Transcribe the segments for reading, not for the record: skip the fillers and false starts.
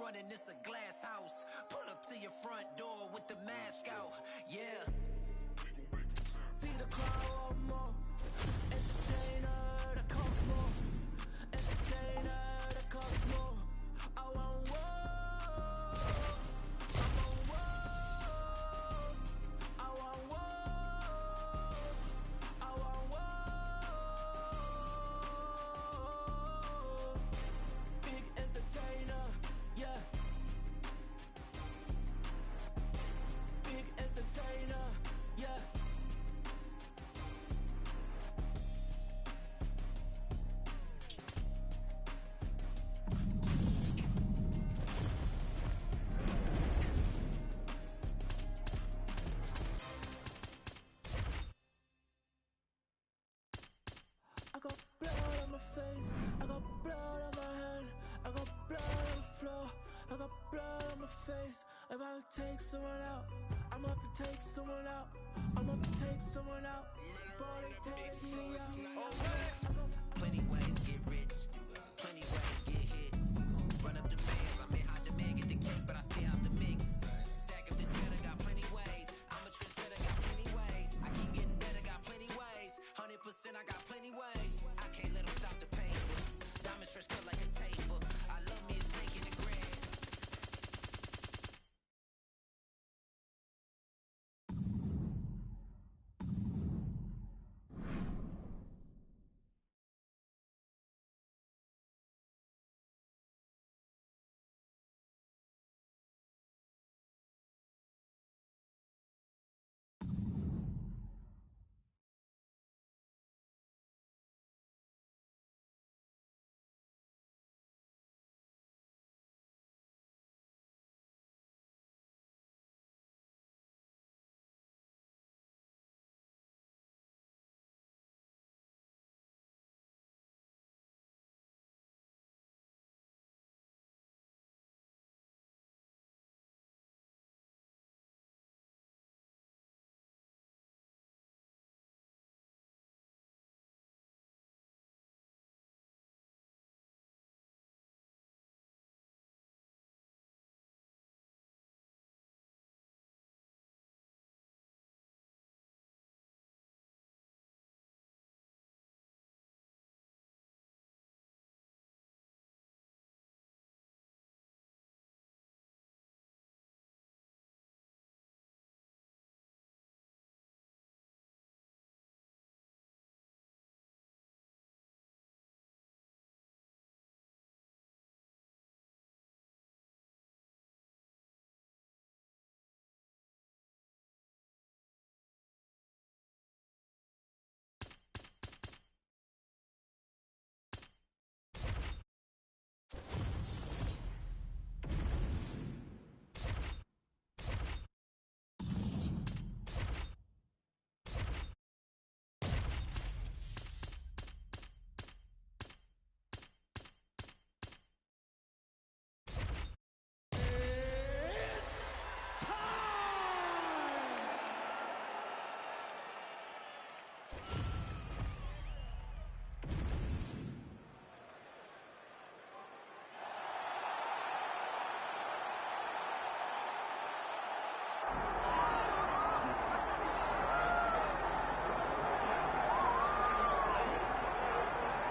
running, it's a glass house. Pull up to your front door with the mask out. Yeah. See the crowd want more. Entertainer that costs more. Entertainer that costs more. I want war. I want war. I want war. I want war. Big entertainer, yeah. Big entertainer, yeah. I got blood on my face, I got blood on my hand, I got blood on the floor, I got blood on my face. I'm about to take someone out, I'm about to take someone out, I'm about to take someone out before they take me out. Plenty ways get rich, plenty ways get hit. Run up the bands, I may hide the man, get the cake, but I stay out the mix. Stack up the cheddar, got plenty ways. I'm a trendsetter, got plenty ways. I keep getting better, got plenty ways. 100%, I got plenty ways. I can't let them stop the pain. Diamonds fresh cut like a table. I love me a snake in the grass.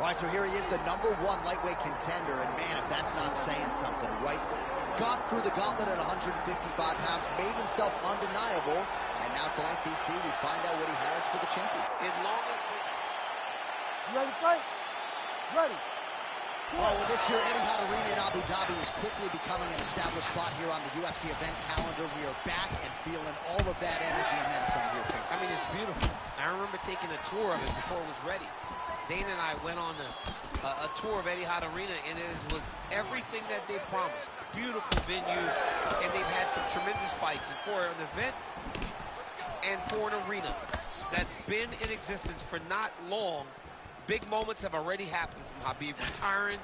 All right, so here he is, the #1 lightweight contender, and man, if that's not saying something, right? Got through the gauntlet at 155 pounds, made himself undeniable, and now tonight, TC, we find out what he has for the champion. As long as... You ready to fight? Ready. Oh, well, this year, Etihad Arena in Abu Dhabi is quickly becoming an established spot here on the UFC event calendar. We are back and feeling all of that energy and then some here, too. I mean, it's beautiful. I remember taking a tour of it before it was ready. Dana and I went on a tour of Etihad Arena, and it was everything that they promised. Beautiful venue, and they've had some tremendous fights. And for an event and for an arena that's been in existence for not long, big moments have already happened, from Khabib retiring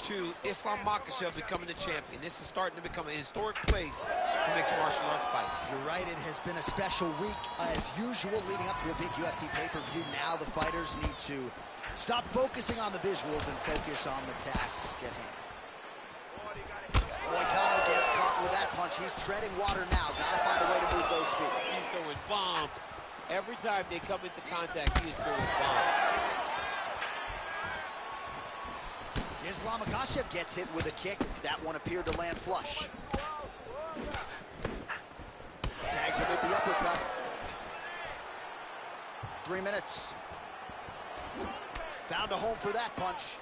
to Islam Makhachev becoming the champion. This is starting to become a historic place for mixed martial arts fights. You're right, it has been a special week as usual leading up to a big UFC pay-per-view. Now the fighters need to stop focusing on the visuals and focus on the tasks at hand. Moicano gets caught with that punch. He's treading water now. Gotta find a way to move those feet. He's throwing bombs. Every time they come into contact, he is throwing bombs. Islam Makhachev gets hit with a kick. That one appeared to land flush. Tags him with the uppercut. 3 minutes. Found a home for that punch.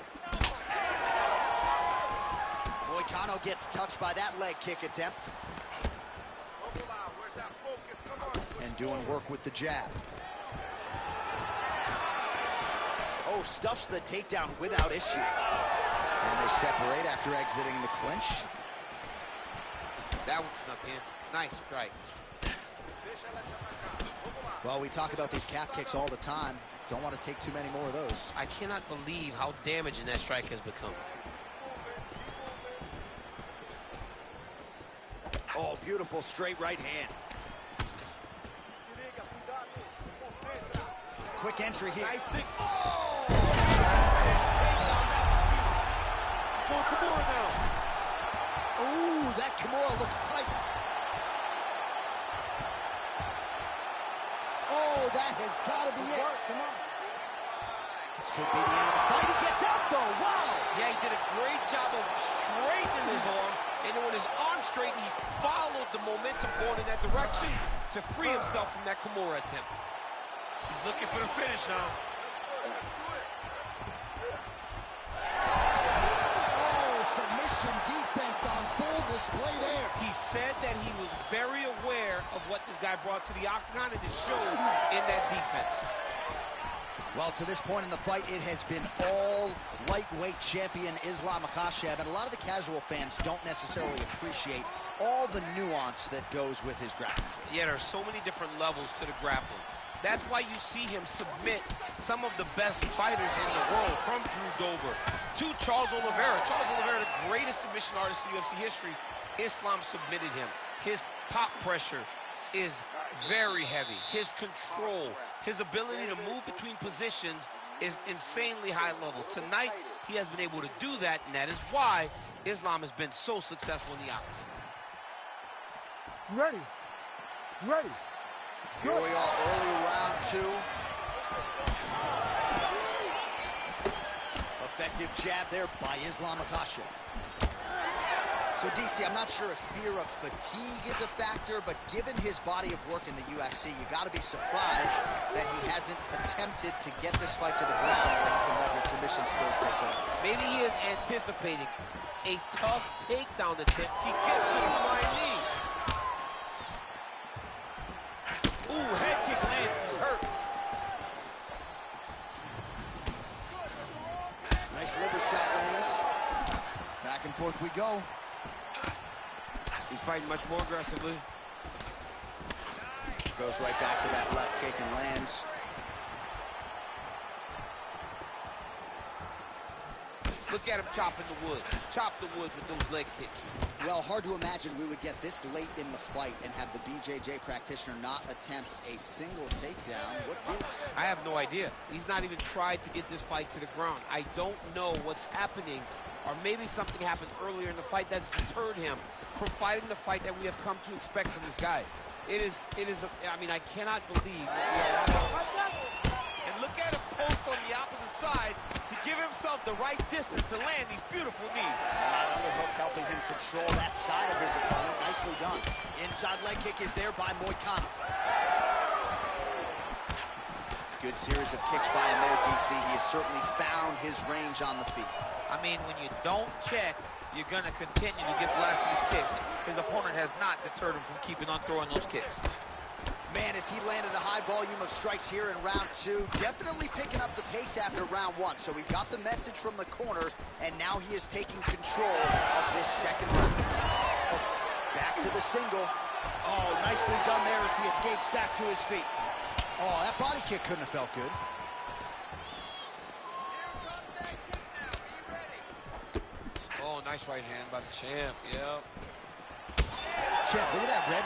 Moicano gets touched by that leg kick attempt. And doing work with the jab. Oh, stuffs the takedown without issue. And they separate after exiting the clinch. That one snuck in. Nice strike. Well, we talk about these calf kicks all the time. Don't want to take too many more of those. I cannot believe how damaging that strike has become. Oh, beautiful straight right hand. Quick entry here. Nice. Oh! For Kimura now. Ooh, that Kimura looks tight. Oh, that has got to be it. This could be the end of the fight. He gets out, though. Wow. Yeah, he did a great job of straightening his arm. And then when his arm straightened, he followed the momentum going in that direction to free himself from that Kimura attempt. He's looking for the finish now. Oh, submission defense on full display there. He said that he was very aware of what this guy brought to the octagon, and it showed in that defense. Well, to this point in the fight, it has been all lightweight champion Islam Makhachev, and a lot of the casual fans don't necessarily appreciate all the nuance that goes with his grappling. Yeah, there are so many different levels to the grappling. That's why you see him submit some of the best fighters in the world, from Drew Dober to Charles Oliveira. Charles Oliveira, the greatest submission artist in UFC history. Islam submitted him. His top pressure is very heavy. His control, his ability to move between positions is insanely high level. Tonight, he has been able to do that, and that is why Islam has been so successful in the octagon. Ready. Ready. Here we are, early round 2. Effective jab there by Islam Makhachev. So, DC, I'm not sure if fear of fatigue is a factor, but given his body of work in the UFC, you got to be surprised that he hasn't attempted to get this fight to the ground where he can let his submission skills take over. Maybe he is anticipating a tough takedown attempt. He gets to the flying knee. Ooh, head kick lands. He's hurt. Nice liver shot lands. Back and forth we go. He's fighting much more aggressively. Goes right back to that left kick and lands. Look at him chopping the wood. Chop the wood with those leg kicks. Well, hard to imagine we would get this late in the fight and have the BJJ practitioner not attempt a single takedown. What gives? I have no idea. He's not even tried to get this fight to the ground. I don't know what's happening, or maybe something happened earlier in the fight that's deterred him from fighting the fight that we have come to expect from this guy. I mean, I cannot believe what we are watching. And look at him post on the opposite side to give himself the right distance to land these beautiful knees. Underhook helping him control that side of his opponent. Nicely done. Inside leg kick is there by Moicano. Good series of kicks by him there, DC. He has certainly found his range on the feet. I mean, when you don't check, you're going to continue to get blasted with kicks. His opponent has not deterred him from keeping on throwing those kicks. Man, as he landed a high volume of strikes here in round 2, definitely picking up the pace after round 1. So he got the message from the corner, and now he is taking control of this second round. Back to the single. Oh, nicely done there as he escapes back to his feet. Oh, that body kick couldn't have felt good. Oh, nice right hand by the champ, yeah. Champ, look at that red.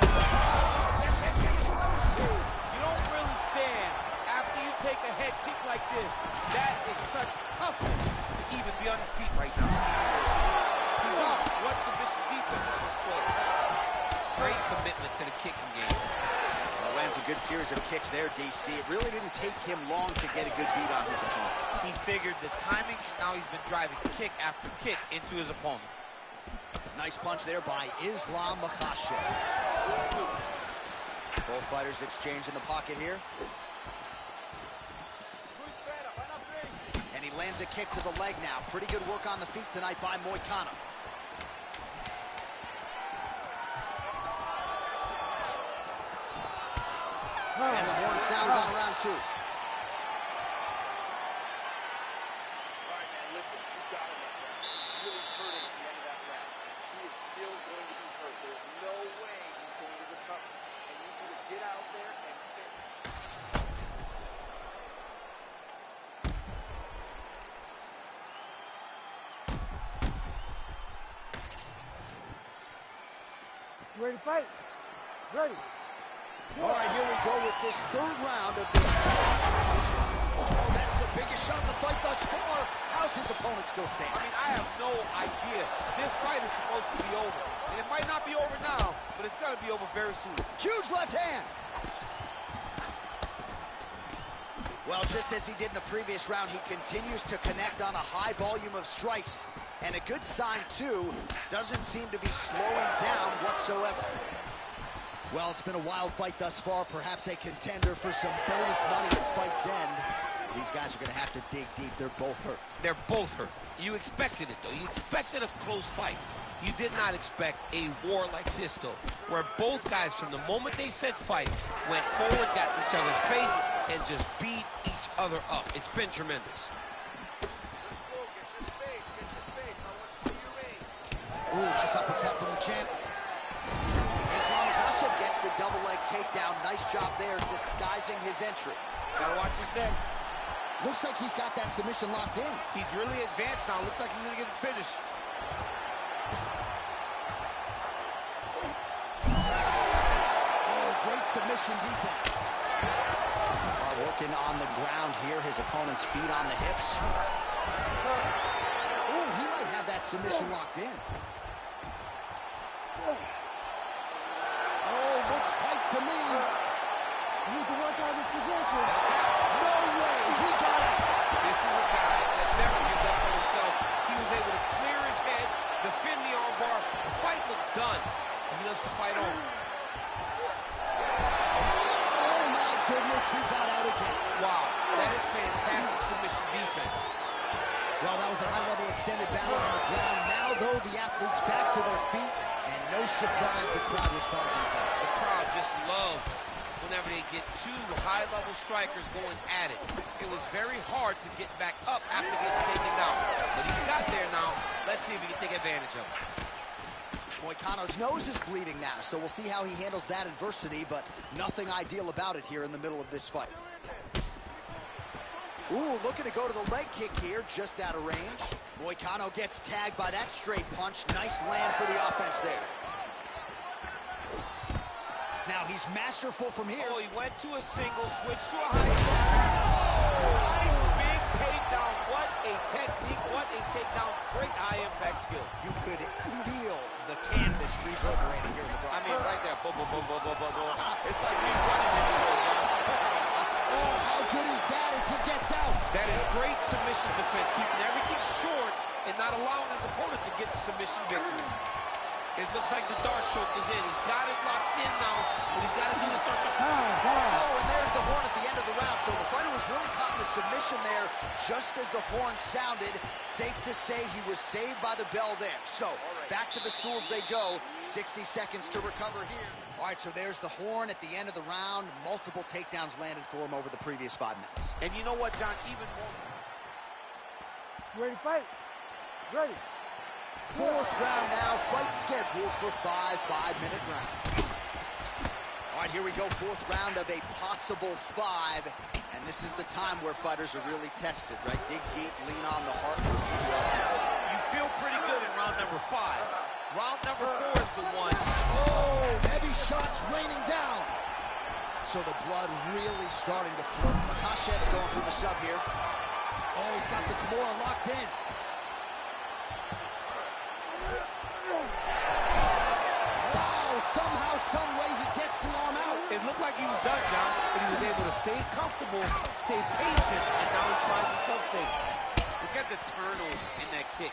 You don't really stand after you take a head kick like this. That is such toughness to even be on his feet right now. He's up. What submission defense kicking game. Well, lands a good series of kicks there, DC. It really didn't take him long to get a good beat on his opponent. He figured the timing, and now he's been driving kick after kick into his opponent. Nice punch there by Islam Makhachev. Both fighters exchange in the pocket here. And he lands a kick to the leg now. Pretty good work on the feet tonight by Moicano. And the horn sounds on round 2. All right, man, listen, you got him up there. You really hurt him at the end of that round. He is still going to be hurt. There's no way he's going to recover. I need you to get out there and finish. You ready to fight? Ready. All right, here we go with this third round of this. Oh, that's the biggest shot of the fight thus far. How's his opponent still standing? I mean, I have no idea. This fight is supposed to be over. And it might not be over now, but it's going to be over very soon. Huge left hand. Well, just as he did in the previous round, he continues to connect on a high volume of strikes. And a good sign, too, doesn't seem to be slowing down whatsoever. Well, it's been a wild fight thus far, perhaps a contender for some bonus money at fight's end. These guys are going to have to dig deep. They're both hurt. They're both hurt. You expected it, though. You expected a close fight. You did not expect a war like this, though, where both guys, from the moment they said fight, went forward, got in each other's face, and just beat each other up. It's been tremendous. Ooh, nice uppercut from the champ. Makhachev gets the double leg takedown. Nice job there, disguising his entry. Gotta watch his neck. Looks like he's got that submission locked in. He's really advanced now. Looks like he's gonna get the finish. Oh, great submission defense. Working on the ground here. His opponent's feet on the hips. Ooh, he might have that submission locked in. Oh, looks tight to me. You need to work on this position. No way, he got it. This is a guy that never gives up on himself. He was able to clear his head, defend the armbar. The fight looked done. He loves to fight on. Oh my goodness, he got out again. Wow, that is fantastic submission defense. Well, that was a high-level extended battle on the ground. Now, though, the athletes back to their feet, and no surprise, the crowd responds in kind. The crowd just loves whenever they get two high-level strikers going at it. It was very hard to get back up after getting taken down. But he got there now. Let's see if he can take advantage of it. Moicano's nose is bleeding now, so we'll see how he handles that adversity, but nothing ideal about it here in the middle of this fight. Ooh, looking to go to the leg kick here, just out of range. Moicano gets tagged by that straight punch. Nice land for the offense there. Now he's masterful from here. Oh, he went to a single, switched to a high. Oh, nice big takedown. What a technique, what a takedown. Great high-impact skill. You could feel the canvas reverberating here in the I broadcast. mean, it's right there. Boom, boom, boom, boom, boom, boom, boom. It's like me running anymore, John. Oh, how good is that as he gets out? That is great submission defense, keeping everything short and not allowing his opponent to get the submission victory. It looks like the dart choke is in. He's got it locked in now. What he's got to do is start to... Oh, and there's the horn at the end of the round. So the fighter was really caught in a submission there just as the horn sounded. Safe to say he was saved by the bell there. So back to the stools they go. 60 seconds to recover here. All right, so there's the horn at the end of the round. Multiple takedowns landed for him over the previous 5 minutes. And you know what, John? Even more... You ready to fight? Ready. Fourth round now, fight scheduled for 5 5-minute rounds. All right, here we go, fourth round of a possible 5, and this is the time where fighters are really tested, right? Dig deep, lean on the heart, we'll see who else can. You feel pretty good in round number 5. Round number 4 is the one. Oh, heavy shots raining down. So the blood really starting to flow. Makhachev's going for the sub here. Oh, he's got the Kimura locked in. somehow, some way, he gets the arm out. It looked like he was done, John, but he was able to stay comfortable, stay patient, and now he finds himself safe. Look at the turnover in that kick.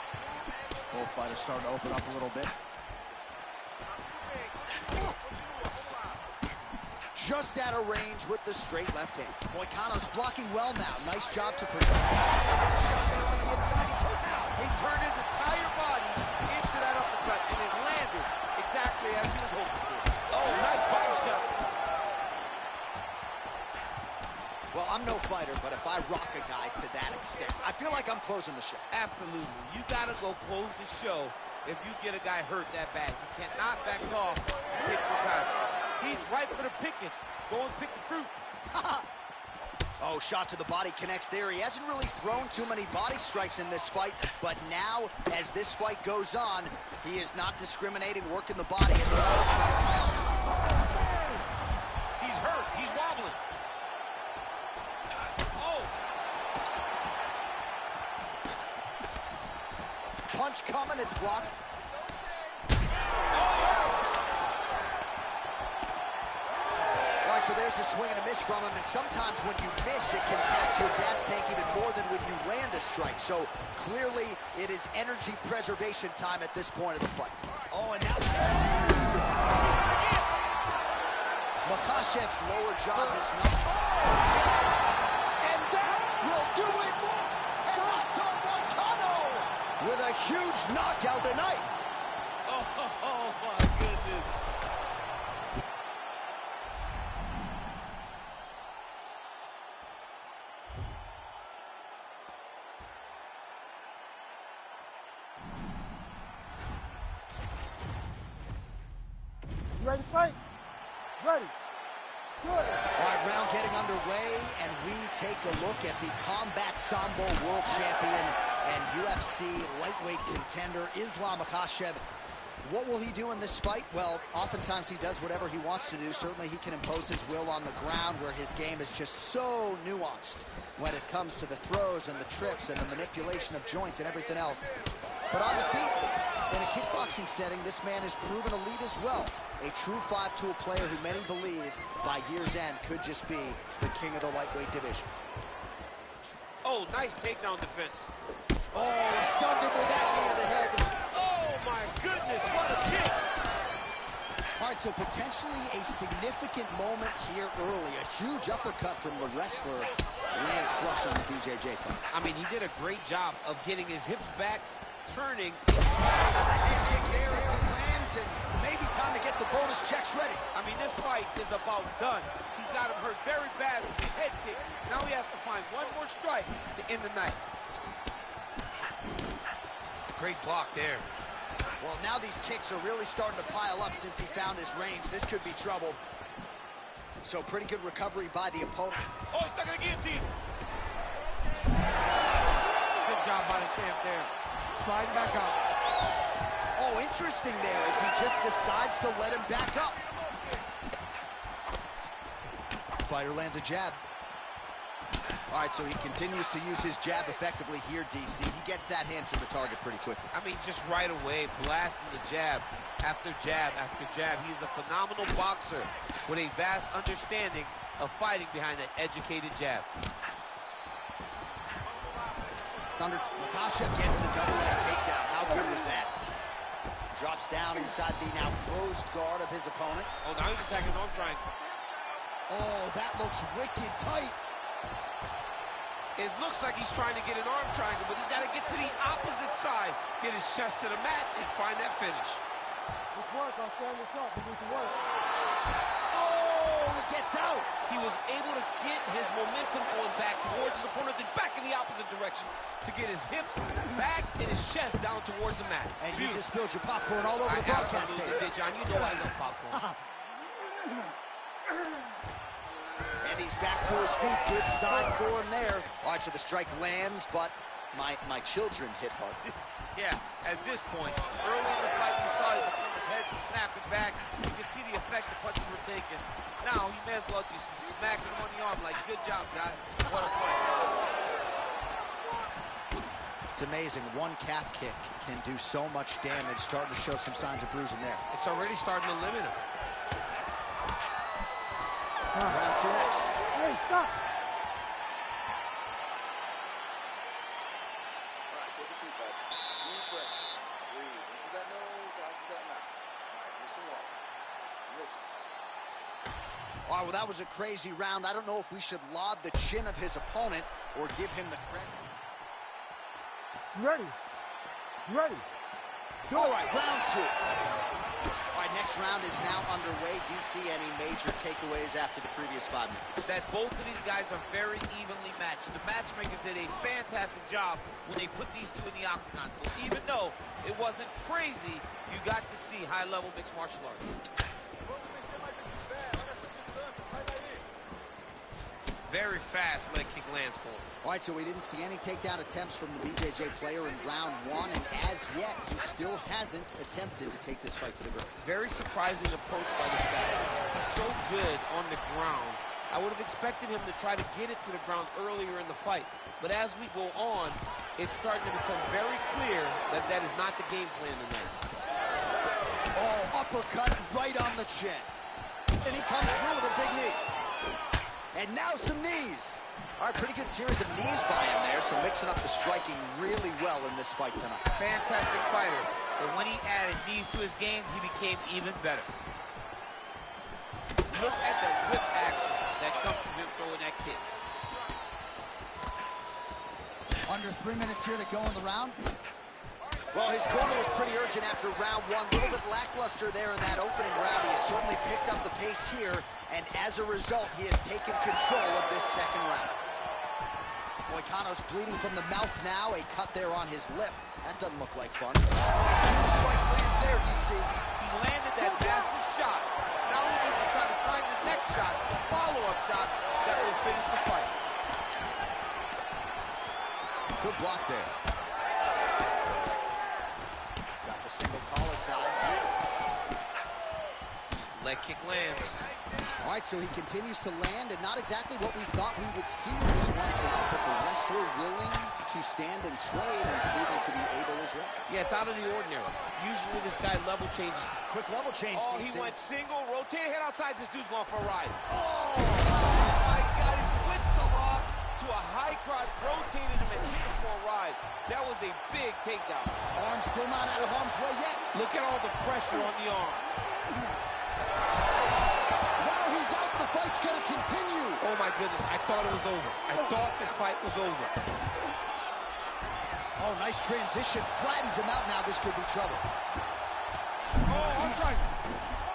Both fighters starting to open up a little bit. Just out of range with the straight left hand. Moicano's blocking well now. Nice job to protect. On the inside, he's hit now. He turned his entire body into that uppercut, and it landed exactly as he was hoping for. Oh, nice body shot. Well, I'm no fighter, but if I rock a guy to that extent, I feel like I'm closing the show. Absolutely. You got to go close the show if you get a guy hurt that bad. You cannot back off and take your time. He's ripe for the picking. Go and pick the fruit. Oh, shot to the body connects there. He hasn't really thrown too many body strikes in this fight, but now, as this fight goes on, he is not discriminating, working the body. He's hurt. He's wobbling. Oh. Punch coming, it's blocked. So there's a swing and a miss from him, and sometimes when you miss, it can tax your gas tank even more than when you land a strike. So clearly, it is energy preservation time at this point of the fight. Oh, and now Makhachev's lower jaw does not. And that will do it. Renato Moicano with a huge knockout tonight. Oh my goodness. You ready to fight? Ready. Good. All right, round getting underway, and we take a look at the Combat Sambo World Champion and UFC lightweight contender, Islam Makhachev. What will he do in this fight? Well, oftentimes he does whatever he wants to do. Certainly he can impose his will on the ground, where his game is just so nuanced when it comes to the throws and the trips and the manipulation of joints and everything else. But on the feet, in a kickboxing setting, this man is proven elite as well. A true five-tool player who many believe by year's end could just be the king of the lightweight division. Oh, nice takedown defense. Oh, he stunned him with that knee to the head. Oh my goodness, what a kick. All right, so potentially a significant moment here early. A huge uppercut from the wrestler lands flush on the BJJ fight. I mean, he did a great job of getting his hips back, turning. Harris lands, and maybe time to get the bonus checks ready. I mean, this fight is about done. He's got him hurt very bad with his head kick. Now he has to find one more strike to end the night. Great block there. Well, now these kicks are really starting to pile up since he found his range. This could be trouble. So pretty good recovery by the opponent. Oh, he's stuck in the guillotine. Good job by the champ there. Sliding back out. Oh, interesting there as he just decides to let him back up. Fighter lands a jab. All right, so he continues to use his jab effectively here, DC. He gets that hand to the target pretty quickly. I mean, just right away, blasting the jab after jab after jab. He's a phenomenal boxer with a vast understanding of fighting behind that educated jab. Makhachev gets the double leg takedown. How good was that? Drops down inside the now closed guard of his opponent. Oh, now he's attacking arm triangle. Oh, that looks wicked tight. It looks like he's trying to get an arm triangle, but he's got to get to the opposite side, get his chest to the mat, and find that finish. Let's work. I'll stand this up. We need to work. Oh, it gets out. He was able to get his momentum going back towards his opponent, then back in the opposite direction to get his hips back and his chest down towards the mat. And you just spilled your popcorn all over the broadcast tape. Did, John. You know I love popcorn. And he's back to his feet. Good sign for him there. All right, so the strike lands, but my children hit hard. Yeah, at this point, early in the fight, you saw his head snapping back. You can see the effect the punches were taking. Now, he may as well just smack him on the arm like, good job, guy. What a fight. It's amazing. One calf kick can do so much damage. Starting to show some signs of bruising there. It's already starting to limit him. Round 2 next. Hey, stop. All right, take a seat, bud. Deep breath. Breathe in through that nose, out through that mouth. All right, here's some water. Listen. All right, well, that was a crazy round. I don't know if we should laud the chin of his opponent or give him the credit. You ready? You ready? All right, round 2. All right, next round is now underway. DC, any major takeaways after the previous 5 minutes? That both of these guys are very evenly matched. The matchmakers did a fantastic job when they put these two in the octagon. So even though it wasn't crazy, you got to see high-level mixed martial arts. Very fast leg kick lands for him. All right, so we didn't see any takedown attempts from the BJJ player in round 1, and as yet, he still hasn't attempted to take this fight to the ground. Very surprising approach by this guy. He's so good on the ground. I would have expected him to try to get it to the ground earlier in the fight. But as we go on, it's starting to become very clear that that is not the game plan tonight. Oh, uppercut right on the chin. And he comes through with a big knee. And now some knees. All right, pretty good series of knees by him there, so mixing up the striking really well in this fight tonight. Fantastic fighter, but when he added knees to his game, he became even better. Look at the whip action that comes from him throwing that kick. Under 3 minutes here to go in the round. Well, his corner was pretty urgent after round 1. A little bit lackluster there in that opening round. He has certainly picked up the pace here, and as a result, he has taken control of this second round. Moicano's bleeding from the mouth now. A cut there on his lip. That doesn't look like fun. Huge strike lands there, DC. He landed that massive shot. Now he needs to try to find the next shot, the follow-up shot that will finish the fight. Good block there. Got the single collar tie. Leg kick lands. All right, so he continues to land, and not exactly what we thought we would see in this one tonight, but the wrestler willing to stand and trade and proving to be able as well. Yeah, it's out of the ordinary. Usually this guy level changes. Quick level change. Oh, DC. he went single, rotate head outside. This dude's going for a ride. Oh! My God, he switched the lock to a high crotch, rotated him and took him for a ride. That was a big takedown. Arm still not out of harm's way yet. Look at all the pressure on the arm. Now he's out. The fight's going to continue. Oh, my goodness. I thought it was over. I thought this fight was over. Oh, nice transition. Flattens him out now. This could be trouble. Oh, arm triangle.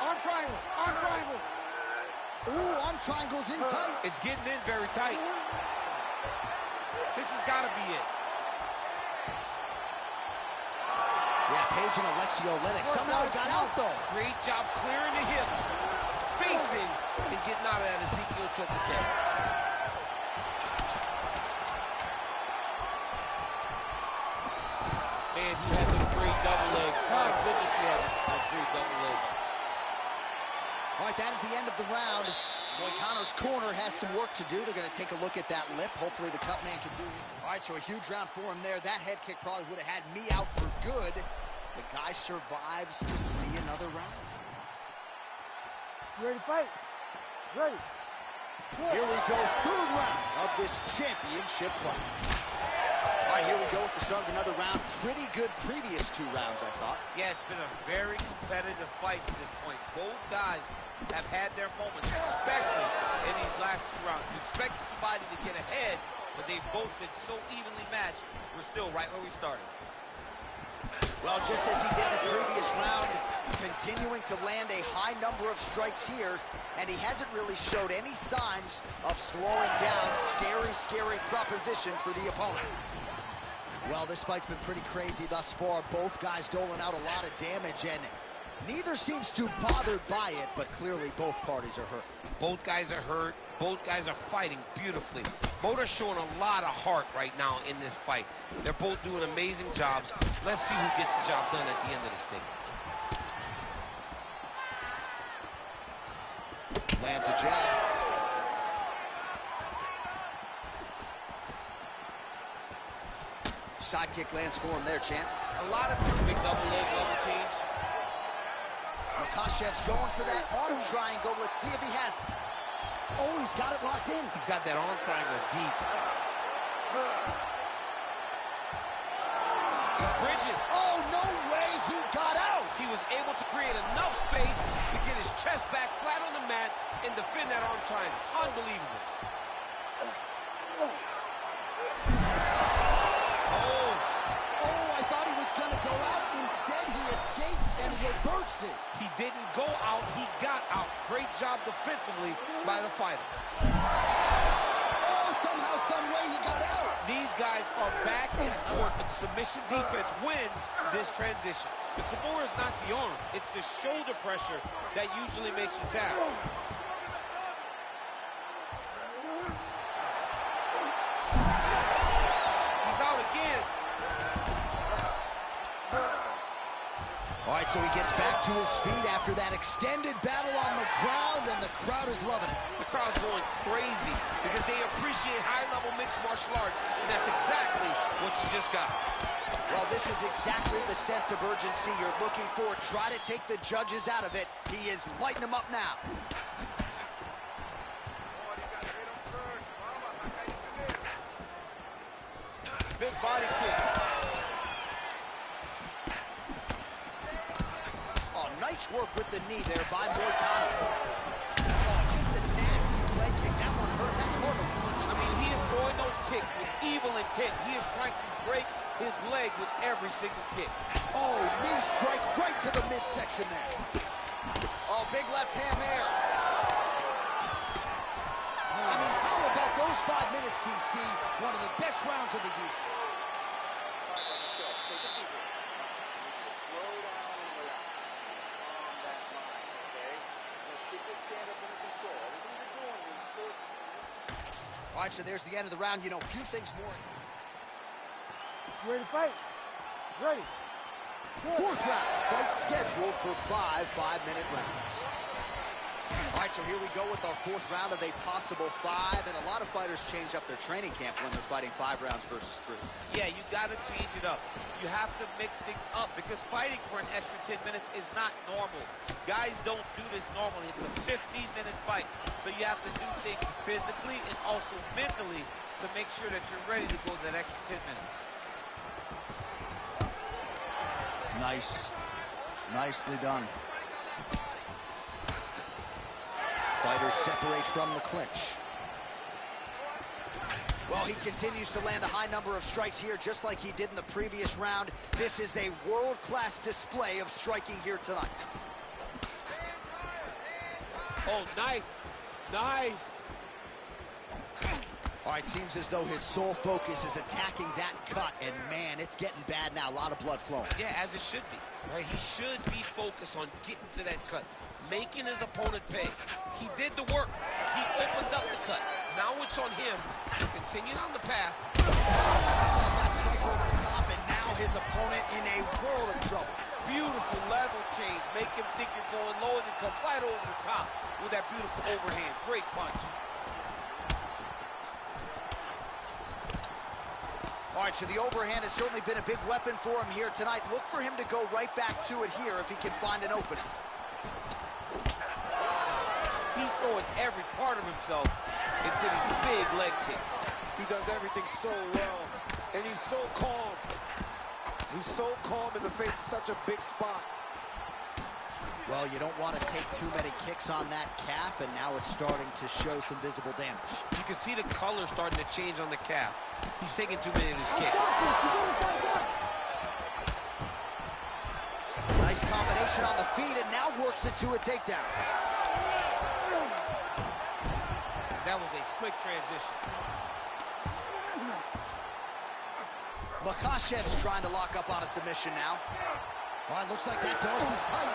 Arm triangle. Arm triangle. Ooh, arm triangle's in tight. It's getting in very tight. This has got to be it. Yeah, Page and Alexio Oleinik. Somehow he got out, though. Great job clearing the hips, facing, and getting out of that Ezekiel choke attack. Man, he has a great double leg. My goodness, he has a great double leg. All right, that is the end of the round. Moicano's corner has some work to do. They're going to take a look at that lip. Hopefully the cut man can do it. All right, so a huge round for him there. That head kick probably would have had me out for good. The guy survives to see another round. You ready to fight? Ready. Here we go, third round of this championship fight. All right, here we go with the start of another round. Pretty good previous 2 rounds, I thought. Yeah, it's been a very competitive fight to this point. Both guys have had their moments, especially in these last 2 rounds. You expect somebody to get ahead, but they've both been so evenly matched. We're still right where we started. Well, just as he did in the previous round, continuing to land a high number of strikes here, and he hasn't really showed any signs of slowing down. Scary, scary proposition for the opponent. Well, this fight's been pretty crazy thus far. Both guys doling out a lot of damage, and neither seems too bothered by it, but clearly both parties are hurt. Both guys are hurt. Both guys are fighting beautifully. Both are showing a lot of heart right now in this fight. They're both doing amazing jobs. Let's see who gets the job done at the end of this thing. Lands a jab. Side kick lands for him there, champ. A lot of big double leg level change. Makhachev's going for that arm triangle. Let's see if he has it. Oh, he's got it locked in. He's got that arm triangle deep. He's bridging. Oh, no way he got out. He was able to create enough space to get his chest back flat on the mat and defend that arm triangle. Unbelievable. Oh, I thought he was going to go out. Instead, he escapes and reverses. He didn't go out, he got out. Great job defensively by the fighter. Oh, somehow, some way he got out. These guys are back and forth, and submission defense wins this transition. The Kimura is not the arm, it's the shoulder pressure that usually makes you tap. He's out again. All right, so he gets back to his feet after that extended battle on the ground, and the crowd is loving it. The crowd's going crazy because they appreciate high-level mixed martial arts, and that's exactly what you just got. Well, this is exactly the sense of urgency you're looking for. Try to take the judges out of it. He is lighting them up now. Big body kick. Oh, nice work with the knee there by Moicano. Oh, just a nasty leg kick. That one hurt. That's hard to watch. I mean, he is throwing those kicks with evil intent. He is trying to break his leg with every single kick. Oh, knee strike right to the midsection there. Oh, big left hand there. I mean, how about those 5 minutes, DC? One of the best rounds of the year. All right, let's go. Take a seat here. I need you to slow down and relax. Calm that mind, okay? Let's get this stand-up under control. Everything you're doing, you're forcing. All right, so there's the end of the round. You know, few things more. You ready to fight? Ready. Good. Fourth round, fight scheduled for 5 5-minute rounds. All right, so here we go with our fourth round of a possible 5, and a lot of fighters change up their training camp when they're fighting 5 rounds versus 3. Yeah, you got to change it up. You have to mix things up because fighting for an extra 10 minutes is not normal. Guys don't do this normally. It's a 15-minute fight, so you have to do things physically and also mentally to make sure that you're ready to go that extra 10 minutes. Nice. Nicely done. Fighters separate from the clinch. Well, he continues to land a high number of strikes here, just like he did in the previous round. This is a world-class display of striking here tonight. Oh, nice. Nice. All right, seems as though his sole focus is attacking that cut, and man, it's getting bad now. A lot of blood flowing. Yeah, as it should be, right? He should be focused on getting to that cut, making his opponent pay. He did the work. He opened up the cut. Now it's on him to continue on the path. That's right over the top, and now his opponent in a world of trouble. Beautiful level change. Make him think you're going low and you come right over the top with that beautiful overhand. Great punch. All right, so the overhand has certainly been a big weapon for him here tonight. Look for him to go right back to it here if he can find an opening. He's throwing every part of himself into these big leg kicks. He does everything so well, and he's so calm. He's so calm in the face of such a big spot. Well, you don't want to take too many kicks on that calf, and now it's starting to show some visible damage. You can see the color starting to change on the calf. He's taking too many of his kicks. Nice combination on the feet, and now works it to a takedown. That was a slick transition. Makhachev's trying to lock up on a submission now. All right, looks like that Darcy's tight.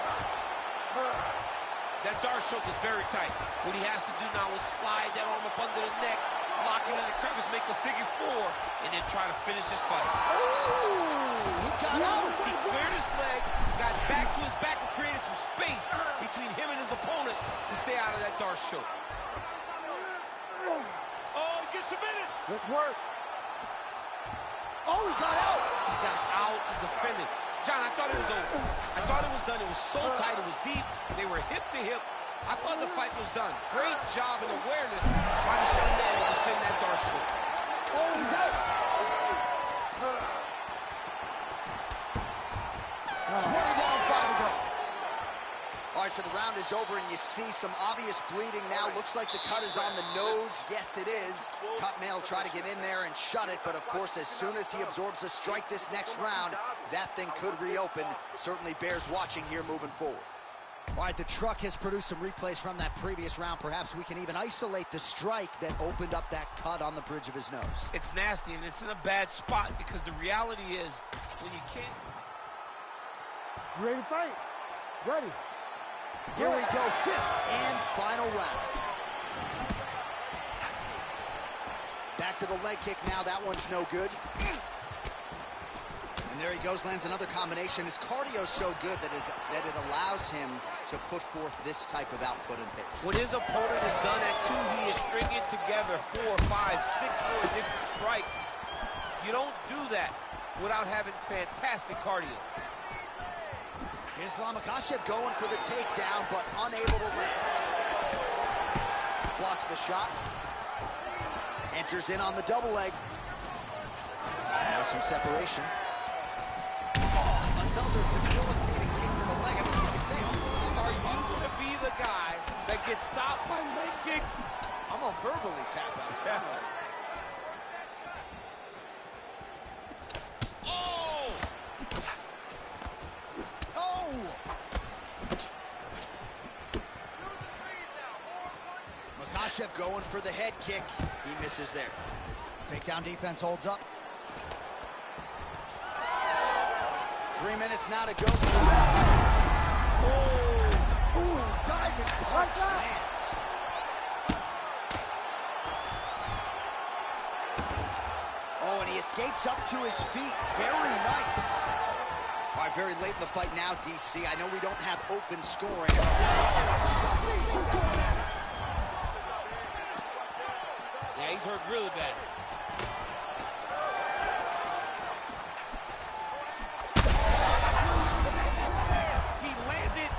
That Darce choke is very tight. What he has to do now is slide that arm up under the neck, lock it in the crevice, make a figure 4, and then try to finish this fight. Ooh, he got out. He cleared his leg, got back to his back, and created some space between him and his opponent to stay out of that Darce choke. Oh, he's getting submitted. Let's work. Oh, he got out. He got out and defended. John, I thought it was over. I thought it was done. It was so tight. It was deep. They were hip to hip. I thought the fight was done. Great job and awareness by the young man to defend that Darce choke. Oh, he's out. 20 down, 5 to go. All right, so the round is over, and you see some obvious bleeding now. Looks like the cut is on the nose. Yes, it is. Cut man will try to get in there and shut it, but of course, as soon as he absorbs a strike this next round, that thing could reopen. Certainly bears watching here moving forward. All right, the truck has produced some replays from that previous round. Perhaps we can even isolate the strike that opened up that cut on the bridge of his nose. It's nasty, and it's in a bad spot because the reality is when you can't... You ready to fight? Ready. Here we go, fifth and final round. Back to the leg kick now. That one's no good. And there he goes, lands another combination. His cardio's so good that it allows him to put forth this type of output and pace. When his opponent is done at 2, he is stringing together 4, 5, 6 more different strikes. You don't do that without having fantastic cardio. Islam Makhachev going for the takedown, but unable to land. Blocks the shot. Enters in on the double leg. Now some separation. Another debilitating kick to the leg. I mean, like I say, are you going to be the guy that gets stopped by leg kicks? I'm going to verbally tap out. Oh! Oh! Makhachev going for the head kick. He misses there. Takedown defense holds up. 3 minutes now to go. Oh! Ooh, diving punch lands. Oh, and he escapes up to his feet. Very nice. All right, very late in the fight now, DC. I know we don't have open scoring. Yeah, he's hurt really bad.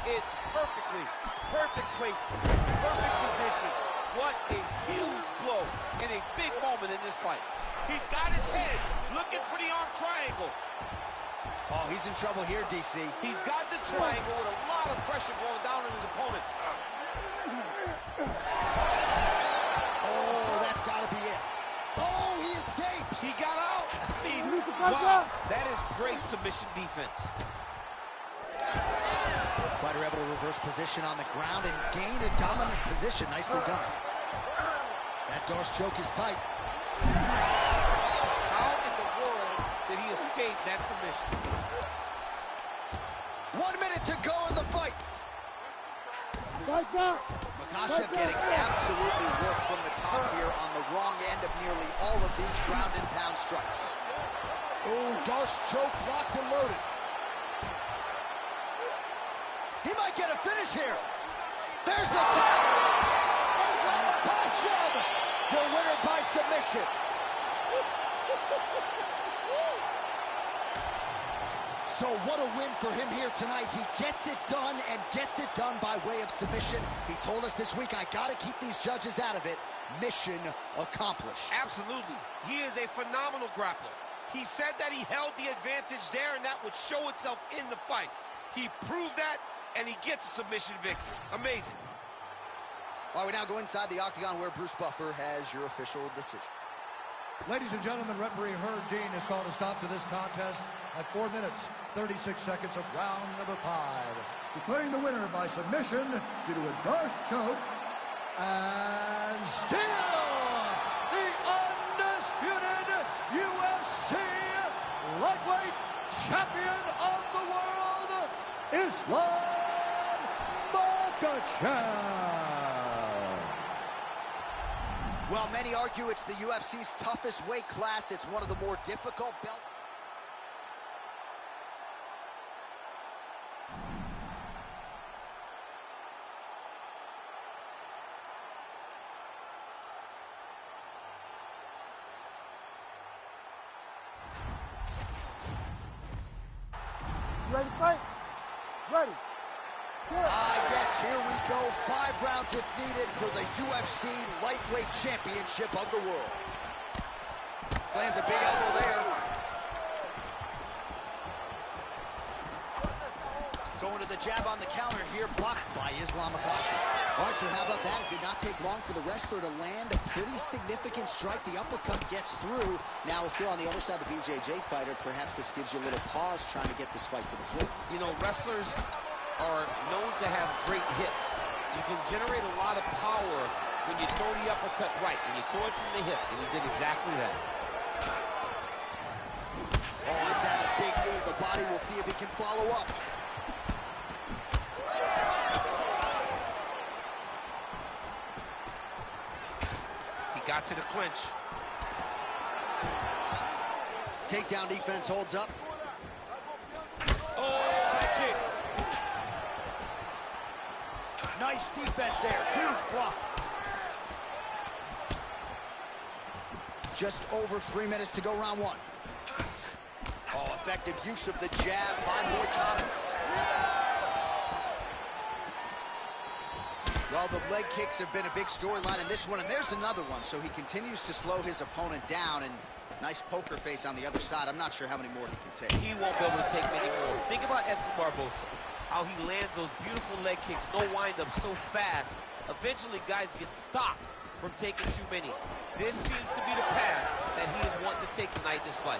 It perfectly. Perfect placement. Perfect position. What a huge blow in a big moment in this fight. He's got his head looking for the arm triangle. Oh, he's in trouble here, DC. He's got the triangle with a lot of pressure going down on his opponent. Oh, that's got to be it. Oh, he escapes. He got out. I mean, wow, that is great submission defense. Fighter able to reverse position on the ground and gain a dominant position. Nicely done. That Darce choke is tight. How in the world did he escape that submission? 1 minute to go in the fight. Makhachev getting absolutely wolfed from the top here on the wrong end of nearly all of these ground and pound strikes. Oh, Darce choke locked and loaded. He might get a finish here. There's the tap. Makhachev, the winner by submission. So what a win for him here tonight. He gets it done and gets it done by way of submission. He told us this week, I got to keep these judges out of it. Mission accomplished. Absolutely. He is a phenomenal grappler. He said that he held the advantage there and that would show itself in the fight. He proved that, and he gets a submission victory. Amazing. All right, we now go inside the octagon where Bruce Buffer has your official decision. Ladies and gentlemen, referee Herb Dean has called a stop to this contest at 4 minutes, 36 seconds of round number 5. Declaring the winner by submission due to a Darce choke, and still the undisputed UFC lightweight champion of the world, Islam Makhachev. Well, many argue it's the UFC's toughest weight class. It's one of the more difficult belt. You ready to fight? Ready. Yes, here we go. 5 rounds if needed for the UFC lightweight championship of the world. Lands a big elbow there. Going to the jab on the counter here, blocked by Makhachev. All right, so how about that? It did not take long for the wrestler to land a pretty significant strike. The uppercut gets through. Now, if you're on the other side of the BJJ fighter, perhaps this gives you a little pause trying to get this fight to the floor. You know, wrestlers are known to have great hips. You can generate a lot of power when you throw the uppercut right, when you throw it from the hip, and he did exactly that. Oh, he's had a big knee. The body will see if he can follow up. Got to the clinch. Takedown defense holds up. Oh, that kick. Nice defense there. Huge block. Just over 3 minutes to go, round 1. Oh, effective use of the jab by Moicano. Well, the leg kicks have been a big storyline in this one, and there's another one. So he continues to slow his opponent down, and nice poker face on the other side. I'm not sure how many more he can take. He won't be able to take many more. Think about Edson Barbosa, how he lands those beautiful leg kicks, no wind-up so fast. Eventually, guys get stopped from taking too many. This seems to be the path that he is wanting to take tonight in this fight.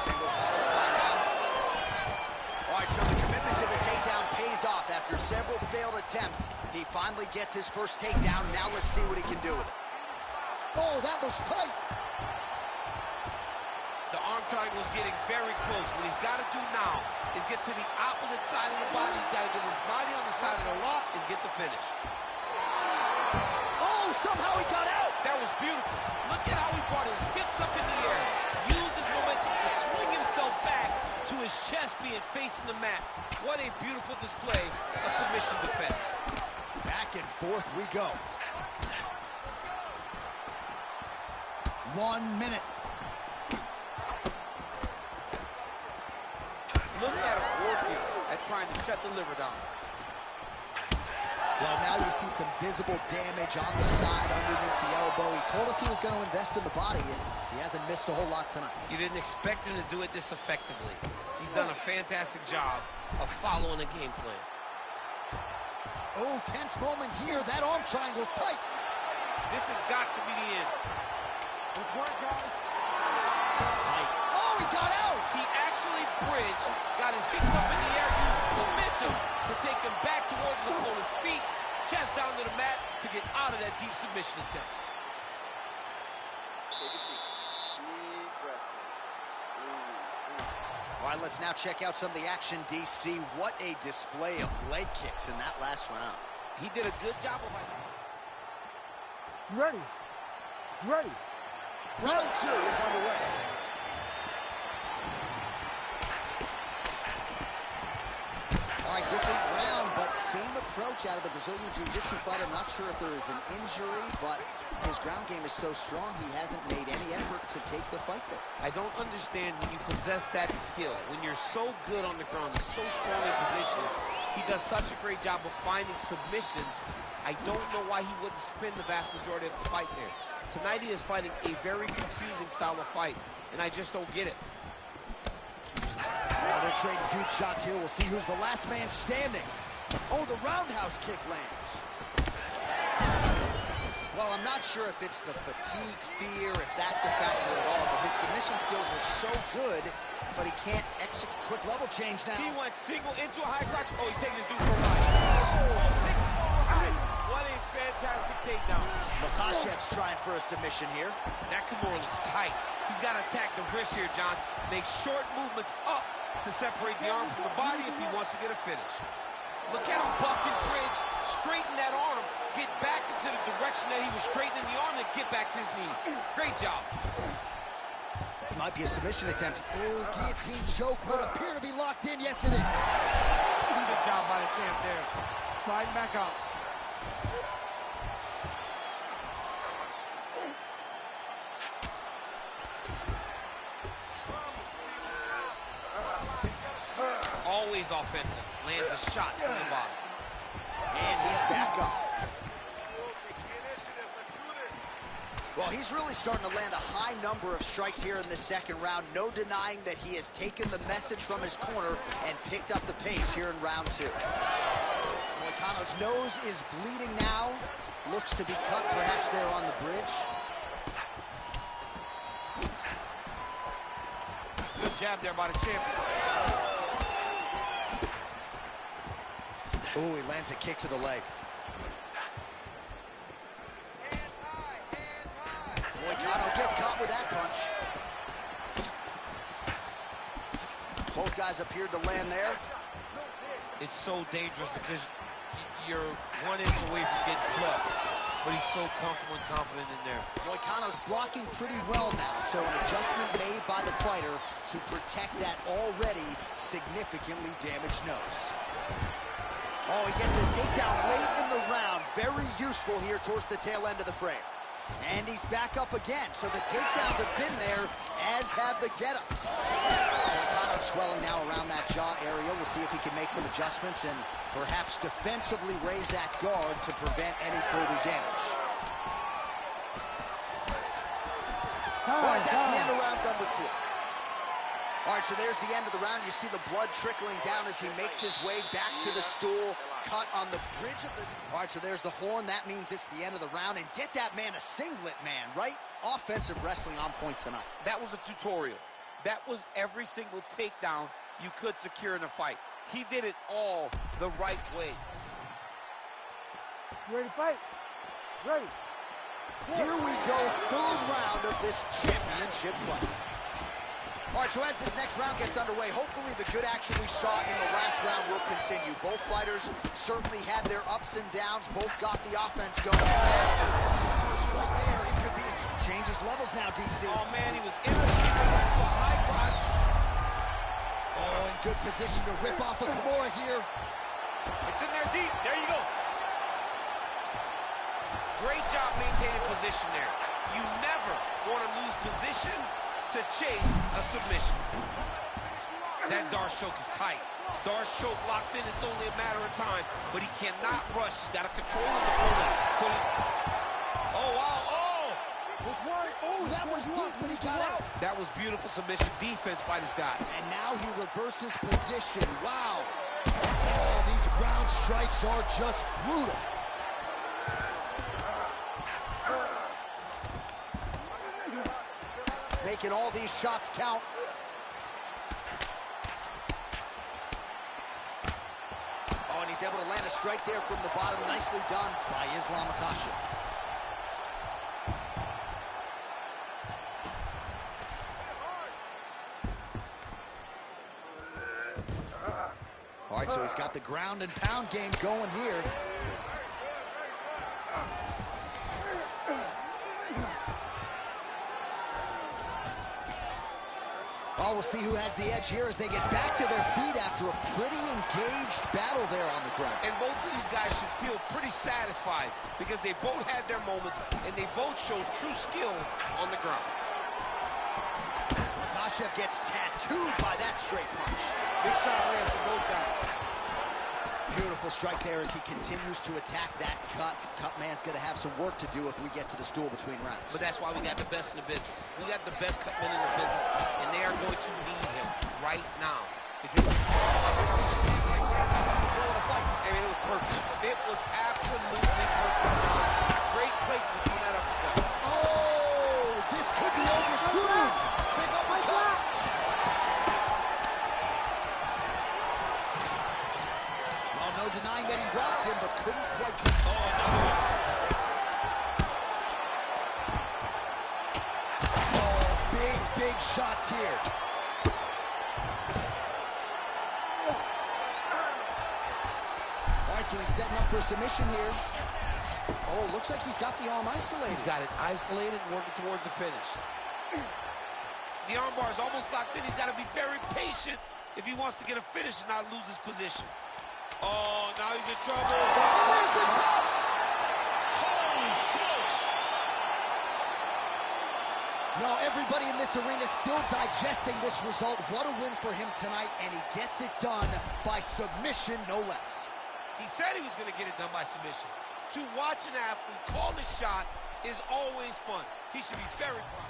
Single collar timeout. All right, so the commitment to the takedown pays off. After several failed attempts, he finally gets his first takedown. Now let's see what he can do with it. Oh, that looks tight. The arm triangle is getting very close. What he's got to do now is get to the opposite side of the body. He's got to get his body on the side of the lock and get the finish. Oh, somehow he got out. That was beautiful. Look at how he brought his hips up in the air. Used his momentum to swing himself back to his chest being facing the mat. What a beautiful display of submission defense. Back and forth we go. 1 minute. Look at him working at trying to shut the liver down. Well, now you see some visible damage on the side underneath the elbow. He told us he was going to invest in the body, and he hasn't missed a whole lot tonight. You didn't expect him to do it this effectively. He's done a fantastic job of following a game plan. Oh, tense moment here. That arm triangle's tight. This has got to be the end. Let's work, guys. That's tight. Oh, he got out. He actually bridged, got his hips up in the air, used momentum to take him back towards his opponent's feet, chest down to the mat to get out of that deep submission attempt. Take a seat. Deep breath. Breathe. All right, let's now check out some of the action, DC. What a display of leg kicks in that last round. He did a good job of it. You ready? You ready? Round 2 is underway. All right, different round, but same approach out of the Brazilian Jiu-Jitsu fighter. I'm not sure if there is an injury, but his ground game is so strong, he hasn't made any effort to take the fight there. I don't understand when you possess that skill, when you're so good on the ground, and so strong in positions. He does such a great job of finding submissions. I don't know why he wouldn't spin the vast majority of the fight there. Tonight he is fighting a very confusing style of fight, and I just don't get it. Well, they're trading huge shots here. We'll see who's the last man standing. Oh, the roundhouse kick lands. Well, I'm not sure if it's the fatigue, fear, if that's a factor at all, but his submission skills are so good, but he can't execute. Quick level change now. He went single into a high crotch. Oh, he's taking his dude for a ride. Oh, takes him for a ride. What a fantastic takedown. Makhachev's trying for a submission here. That Kimura looks tight. He's got to attack the wrist here, John. Make short movements up to separate the arm from the body if he wants to get a finish. Look at him buck and bridge, straighten that arm, get back into the direction that he was straightening the arm, and get back to his knees. Great job. That might be a submission attempt. Oh, guillotine choke would appear to be locked in. Yes, it is. Good job by the champ there. Sliding back out. always offensive. Lands a shot from the bottom. And he's back up. Well, he's really starting to land a high number of strikes here in the second round. No denying that he has taken the message from his corner and picked up the pace here in round 2. Moicano's nose is bleeding now. Looks to be cut, perhaps there on the bridge. Good jab there by the champion. Ooh, he lands a kick to the leg. Hands high, hands high. Moicano gets caught with that punch. Both guys appeared to land there. It's so dangerous because you're 1 inch away from getting swept. But he's so comfortable and confident in there. Moicano's blocking pretty well now, so an adjustment made by the fighter to protect that already significantly damaged nose. Oh, he gets the takedown late in the round. Very useful here towards the tail end of the frame. And he's back up again, so the takedowns have been there, as have the get-ups. Moicano's swelling now around that jaw area. We'll see if he can make some adjustments and perhaps defensively raise that guard to prevent any further damage. All right, that's the end of round number 2. All right, so there's the end of the round. You see the blood trickling down as he makes his way back to the stool, cut on the bridge of the... All right, so there's the horn. That means it's the end of the round. And get that man a singlet, man, right? Offensive wrestling on point tonight. That was a tutorial. That was every single takedown you could secure in a fight. He did it all the right way. You ready to fight? Ready. Here we go, third round of this championship fight. All right, so as this next round gets underway, hopefully the good action we saw in the last round will continue. Both fighters certainly had their ups and downs. Both got the offense going. Right there, it could be changes levels now, DC. Oh, man, he was in a to a high crotch. Oh, in good position to rip off a Kimura here. It's in there deep. There you go. Great job maintaining position there. You never want to lose position to chase a submission. That Darce choke is tight. Darce choke locked in, it's only a matter of time, but he cannot rush. He's got to control his opponent. So oh, wow, oh! Oh, that was deep, but he got out. That was beautiful submission defense by this guy. And now he reverses position. Wow. Oh, these ground strikes are just brutal. Making all these shots count. Oh, and he's able to land a strike there from the bottom. Nicely done by Makhachev. All right, so he's got the ground and pound game going here. Oh, we'll see who has the edge here as they get back to their feet after a pretty engaged battle there on the ground. And both of these guys should feel pretty satisfied because they both had their moments and they both showed true skill on the ground. Makhachev gets tattooed by that straight punch. Big shot lands for both guys. Beautiful strike there as he continues to attack that cut. Cut man's going to have some work to do if we get to the stool between rounds. But that's why we got the best in the business. We got the best cut men in the business, and they are going to need him right now. Because I mean, it was perfect. It was absolutely perfect, John. Great placement on that uppercut. Oh, this could be over soon. Big uppercut. Well, no denying that he rocked him, but couldn't quite. Oh, another one. Big shots here. All right, so he's setting up for a submission here. Oh, looks like he's got the arm isolated. He's got it isolated, working towards the finish. The arm bar is almost locked in. He's got to be very patient if he wants to get a finish and not lose his position. Oh, now he's in trouble. And there's the top. Holy smokes. No, everybody in this arena still digesting this result. What a win for him tonight, and he gets it done by submission, no less. He said he was going to get it done by submission. To watch an athlete call the shot is always fun. He should be very proud.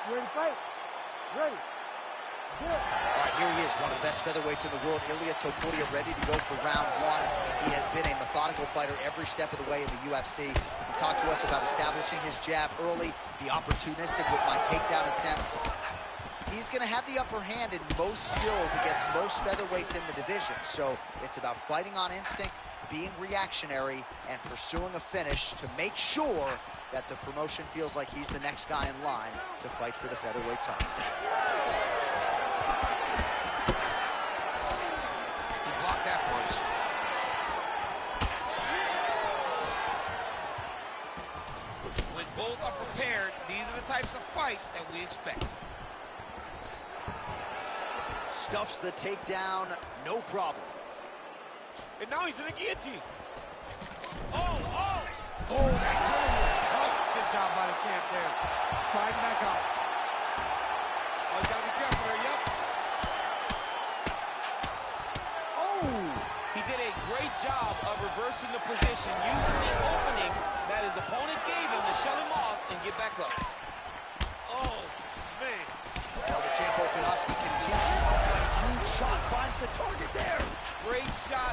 You ready to fight? Ready. Good. All right, here he is, one of the best featherweights in the world, Ilia Topuria, ready to go for round one. He has been a methodical fighter every step of the way in the UFC. He talked to us about establishing his jab early, be opportunistic with my takedown attempts. He's going to have the upper hand in most skills against most featherweights in the division. So it's about fighting on instinct, being reactionary, and pursuing a finish to make sure that the promotion feels like he's the next guy in line to fight for the featherweight title. He blocked that punch. When both are prepared, these are the types of fights that we expect. Stuffs the takedown, no problem. And now he's in a guillotine. Oh! Oh, that really is tough. Good job by the champ there. Sliding back out. Oh, you gotta be careful there, yep. Oh! He did a great job of reversing the position, using the opening that his opponent gave him to shut him off and get back up. Oh, man. Well, the champ Volkanovski continues. Huge shot finds the target there. Great shot.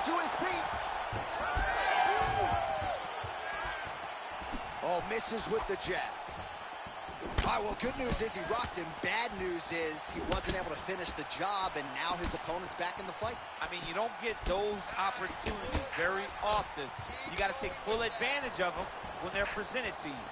To his feet. Oh, misses with the jab. All right, well, good news is he rocked him. Bad news is he wasn't able to finish the job, and now his opponent's back in the fight. I mean, you don't get those opportunities very often. You got to take full advantage of them when they're presented to you.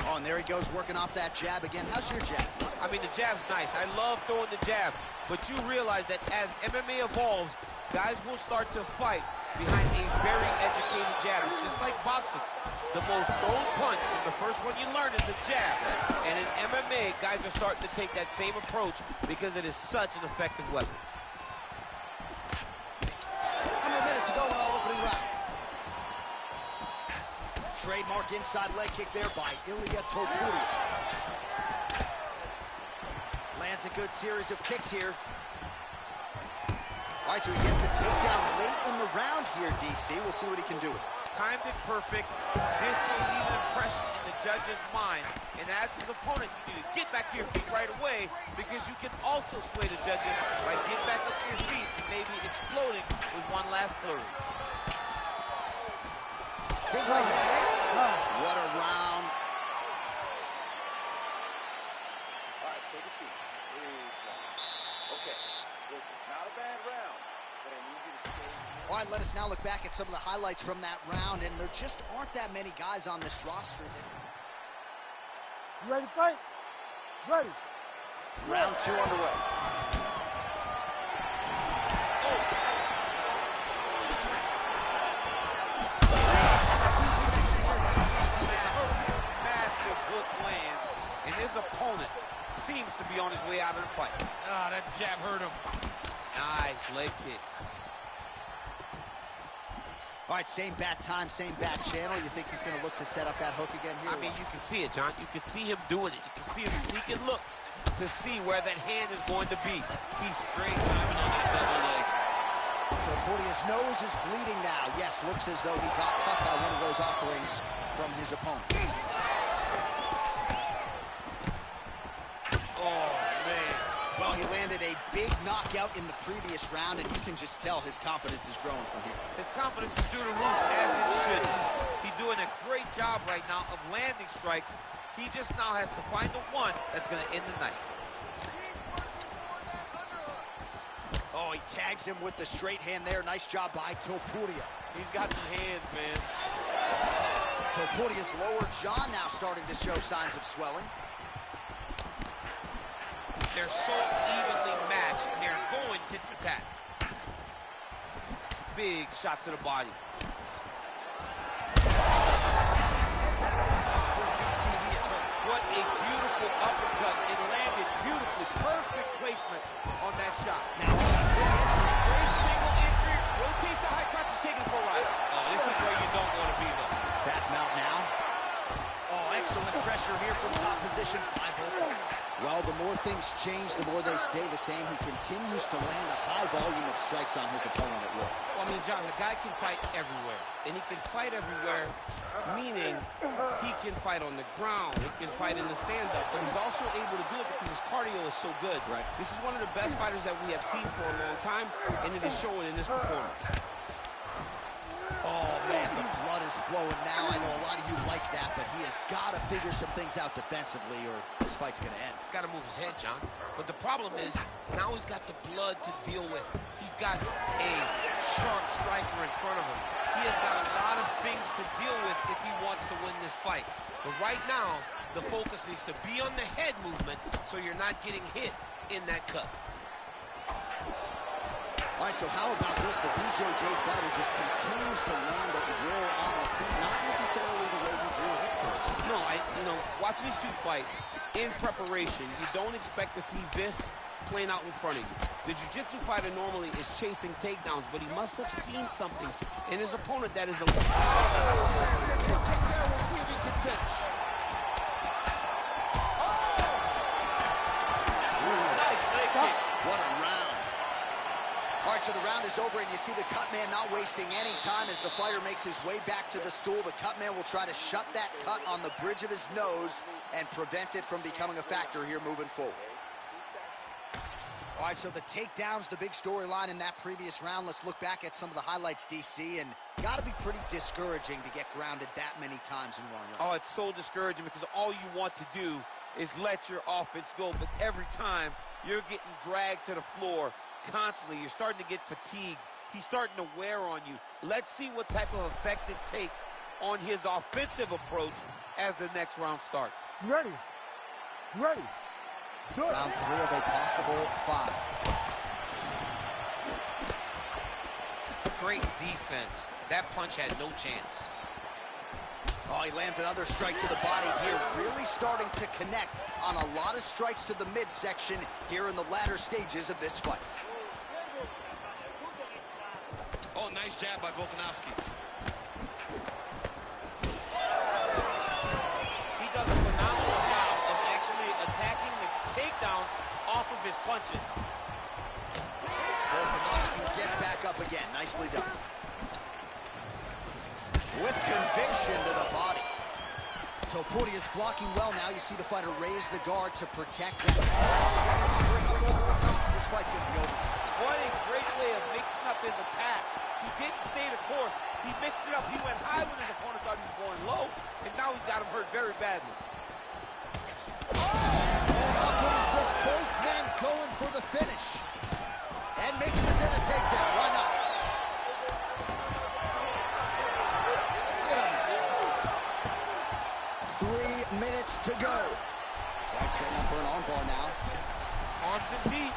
Oh, and there he goes, working off that jab again. How's your jab? I mean, the jab's nice. I love throwing the jab, but you realize that as MMA evolves, guys will start to fight behind a very educated jab. It's just like boxing. The most thrown punch, and the first one you learn is a jab. And in MMA, guys are starting to take that same approach because it is such an effective weapon. Under a minute to go in our opening round. Trademark inside leg kick there by Ilia Topuria. Lands a good series of kicks here. All right, so he gets the takedown late in the round here, DC. We'll see what he can do with it. Timed it perfect. This will leave an impression in the judge's mind. And as his opponent, you need to get back to your feet right away, because you can also sway the judges by getting back up to your feet and maybe exploding with one last flurry. Big right hand there. What a round. All right, take a seat. Okay, listen, not a bad round, but I need you to stay. All right, let us now look back at some of the highlights from that round, and there just aren't that many guys on this roster that... You ready to fight? Ready. Round two underway. Massive hook lands, and his opponent seems to be on his way out of the fight. Ah, that jab hurt him. Nice leg kick. All right, same bat time, same bat channel. You think he's going to look to set up that hook again here? I mean, you can see it, John. You can see him doing it. You can see him sneaking looks to see where that hand is going to be. He's straight timing on that double leg. So Portia's nose is bleeding now. Yes, looks as though he got cut by one of those offerings from his opponent. Oh, man. Well, he landed a big knockout in the previous round, and you can just tell his confidence is growing from here. His confidence is through the roof, as it should. He's doing a great job right now of landing strikes. He just now has to find the one that's going to end the night. Oh, he tags him with the straight hand there. Nice job by Topuria. He's got some hands, man. Topuria's lower jaw now starting to show signs of swelling. They're so evenly matched, and they're going tit for tat. Big shot to the body. What a beautiful uppercut. It landed beautifully. Perfect placement on that shot. Great single entry. Rotates the high crotch, is taking it for a ride. Oh, this is where you don't want to be, though. Back mount now. Oh, excellent pressure here from top position. Well, the more things change, the more they stay the same. He continues to land a high volume of strikes on his opponent at will. Well, I mean, John, the guy can fight everywhere. And he can fight everywhere, meaning he can fight on the ground. He can fight in the stand-up. But he's also able to do it because his cardio is so good. Right. This is one of the best fighters that we have seen for a long time, and it is showing in this performance. Oh, man, the blood is flowing now. I know a lot of you like that, but he has got to figure some things out defensively or this fight's going to end. He's got to move his head, John. But the problem is, now he's got the blood to deal with. He's got a sharp striker in front of him. He has got a lot of things to deal with if he wants to win this fight. But right now, the focus needs to be on the head movement so you're not getting hit in that cut. All right, so how about this? The BJJ fighter just continues to land at will on the feet, not necessarily the way you drew it towards him. No, watching these two fight, in preparation, you don't expect to see this playing out in front of you. The jiu-jitsu fighter normally is chasing takedowns, but he must have seen something in his opponent that is a... We'll see if he can finish. Nice leg kick. What a round. All right, so the round is over, and you see the cut man not wasting any time as the fighter makes his way back to the stool. The cut man will try to shut that cut on the bridge of his nose and prevent it from becoming a factor here moving forward. All right, so the takedown's the big storyline in that previous round. Let's look back at some of the highlights, DC, and got to be pretty discouraging to get grounded that many times in one round. Oh, it's so discouraging because all you want to do is let your offense go, but every time you're getting dragged to the floor constantly. You're starting to get fatigued. He's starting to wear on you. Let's see what type of effect it takes on his offensive approach as the next round starts. You ready? You ready? Good. Round 3 of a possible 5. Great defense. That punch had no chance. Oh, he lands another strike to the body here, really starting to connect on a lot of strikes to the midsection here in the latter stages of this fight. Oh, nice jab by Volkanovski. He does a phenomenal job of actually attacking the takedowns off of his punches. Volkanovski gets back up again. Nicely done. With conviction to the body. Topuria is blocking well now. You see the fighter raise the guard to protect that. This fight's going to be over. What a great way of mixing up his attack. He didn't stay the course. He mixed it up. He went high when his opponent thought he was going low, and now he's got him hurt very badly. How good is this? Both men going for the finish. And mixes in a takedown. Why not? Minutes to go. Right, setting up for an armbar now. Arms in deep.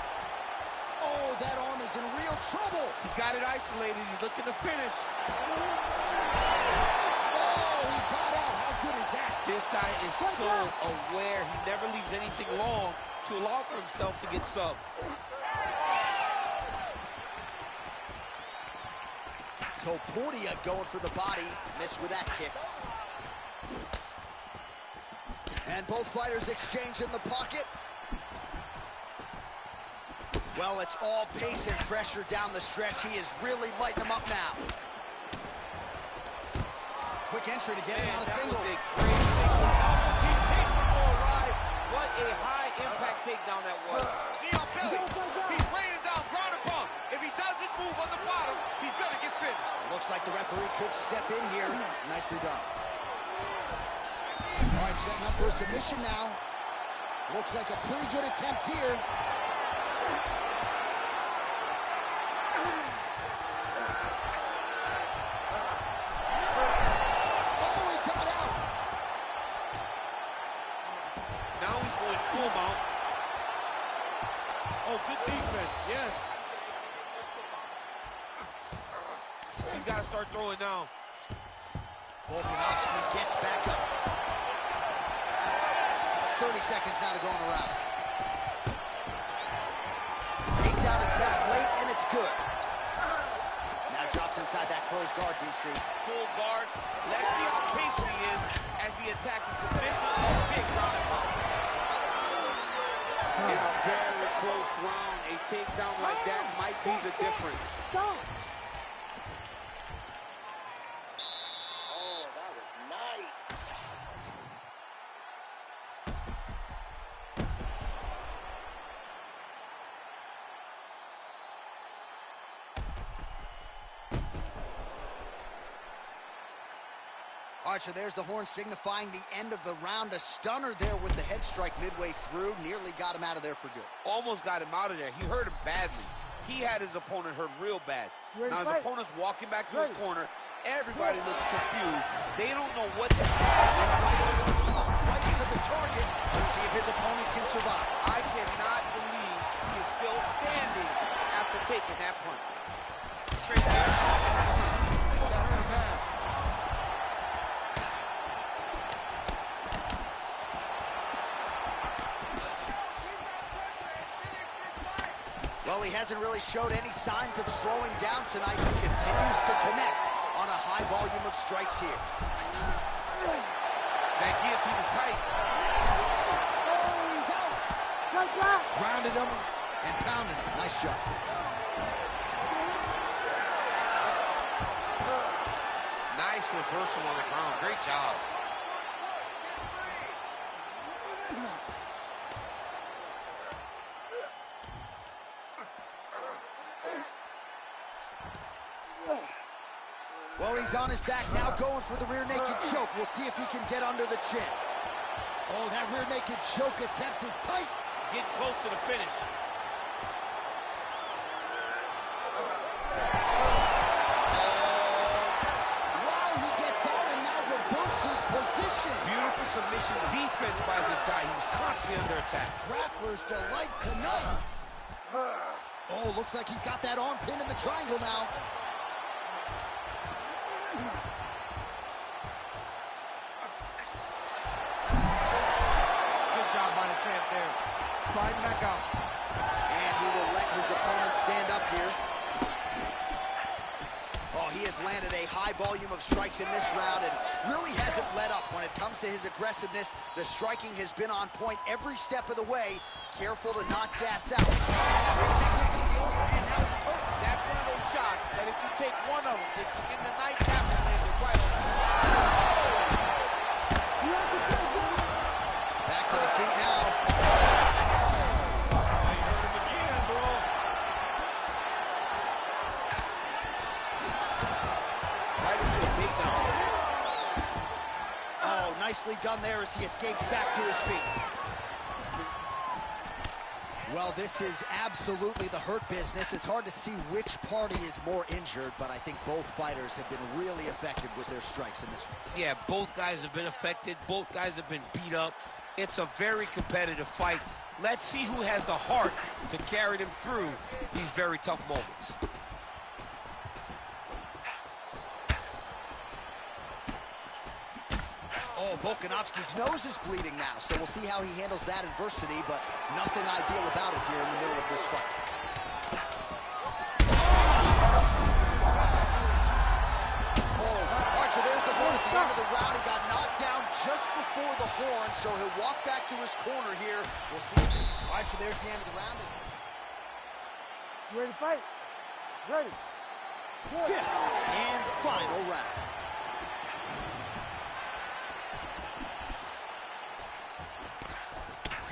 Oh, that arm is in real trouble. He's got it isolated. He's looking to finish. Oh, he got out. How good is that? This guy is so aware. He never leaves anything long to allow for himself to get subbed. Topuria going for the body. Missed with that kick. And both fighters exchange in the pocket. Well, it's all pace and pressure down the stretch. He is really lighting them up now. Quick entry to get him on a single. That was a great single. He takes him for a ride. What a high-impact takedown that was. Knee on belly. He's raining down, ground and pound. If he doesn't move on the bottom, he's going to get finished. Looks like the referee could step in here. Nicely done. All right, setting up for a submission now. Looks like a pretty good attempt here. Oh, he got out. Now he's going full mount. Oh, good defense, yes. He's got to start throwing now. Volkanovski gets back up. 30 seconds now to go in the round. Takedown attempt late, and it's good. Now drops inside that closed guard, DC. Full guard. Let's see how patient he is as he attacks a submission or a big ground and pound. In a very close round, a takedown like that might be the difference. Stop. Oh, that was nice. All right, so there's the horn signifying the end of the round. A stunner there with the head strike midway through. Nearly got him out of there for good. Almost got him out of there. He hurt him badly. He had his opponent hurt real bad. Now his opponent's walking back to his corner. Everybody looks confused. They don't know what to do. Right to the target. Let's see if his opponent can survive. I cannot believe he is still standing after taking that punch. Straight there. Well, he hasn't really showed any signs of slowing down tonight. He continues to connect on a high volume of strikes here. That guillotine is tight. Oh, he's out. Grounded him and pounded him. Nice job. Nice reversal on the ground. Great job. Well, he's on his back now, going for the rear naked choke. We'll see if he can get under the chin. Oh, that rear naked choke attempt is tight. Getting close to the finish. Wow, he gets out and now reverses position. Beautiful submission defense by this guy. He was constantly under attack. Grappler's delight tonight. Oh, looks like he's got that arm pin in the triangle now. Good job by the champ there. Sliding back out. And he will let his opponent stand up here. Oh, he has landed a high volume of strikes in this round and really hasn't let up when it comes to his aggressiveness. The striking has been on point every step of the way. Careful to not gas out. That's one of those shots that if you take one of them, if you're in the night after, it's right on. Back to the feet now. They hurt him again, bro. Right into a takedown. Oh, nicely done there as he escapes back to his feet. Well, this is absolutely the hurt business. It's hard to see which party is more injured, but I think both fighters have been really effective with their strikes in this one. Yeah, both guys have been affected. Both guys have been beat up. It's a very competitive fight. Let's see who has the heart to carry them through these very tough moments. Oh, Volkanovski's nose is bleeding now, so we'll see how he handles that adversity, but nothing ideal about it here in the middle of this fight. of the round. He got knocked down just before the horn, so he'll walk back to his corner here. We'll see. All right, so there's the end of the round. You ready to fight? Ready. Good. Fifth and final round.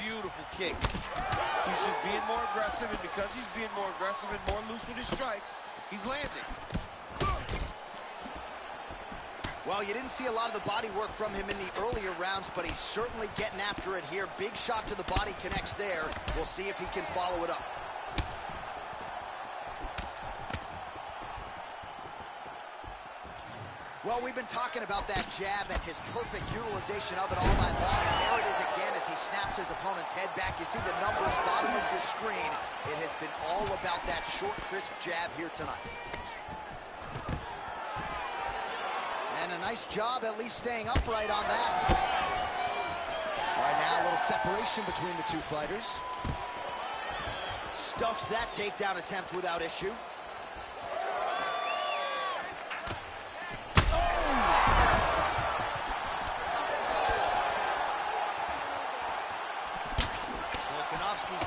Beautiful kick. He's just being more aggressive, and because he's being more aggressive and more loose with his strikes, he's landing. Well, you didn't see a lot of the body work from him in the earlier rounds, but he's certainly getting after it here. Big shot to the body connects there. We'll see if he can follow it up. Well, we've been talking about that jab and his perfect utilization of it all night long, and there it is again as he snaps his opponent's head back. You see the numbers bottom of your screen. It has been all about that short, crisp jab here tonight. And a nice job at least staying upright on that. All right, now a little separation between the two fighters. Stuffs that takedown attempt without issue.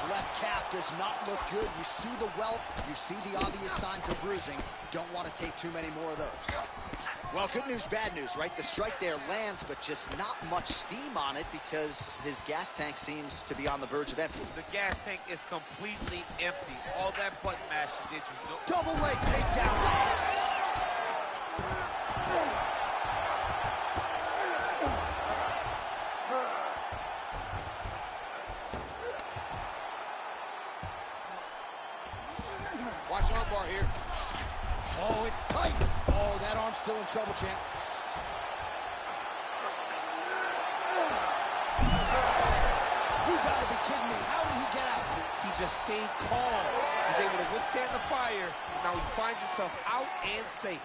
Left calf does not look good. You see the welt, you see the obvious signs of bruising. Don't want to take too many more of those. Well, good news, bad news, right? The strike there lands, but just not much steam on it because his gas tank seems to be on the verge of empty. The gas tank is completely empty. All that button mashing did you know? Double leg takedown lands. Watch armbar here. Oh, it's tight. Oh, that arm's still in trouble, champ. You gotta be kidding me. How did he get out? He just stayed calm. He's able to withstand the fire. Now he finds himself out and safe.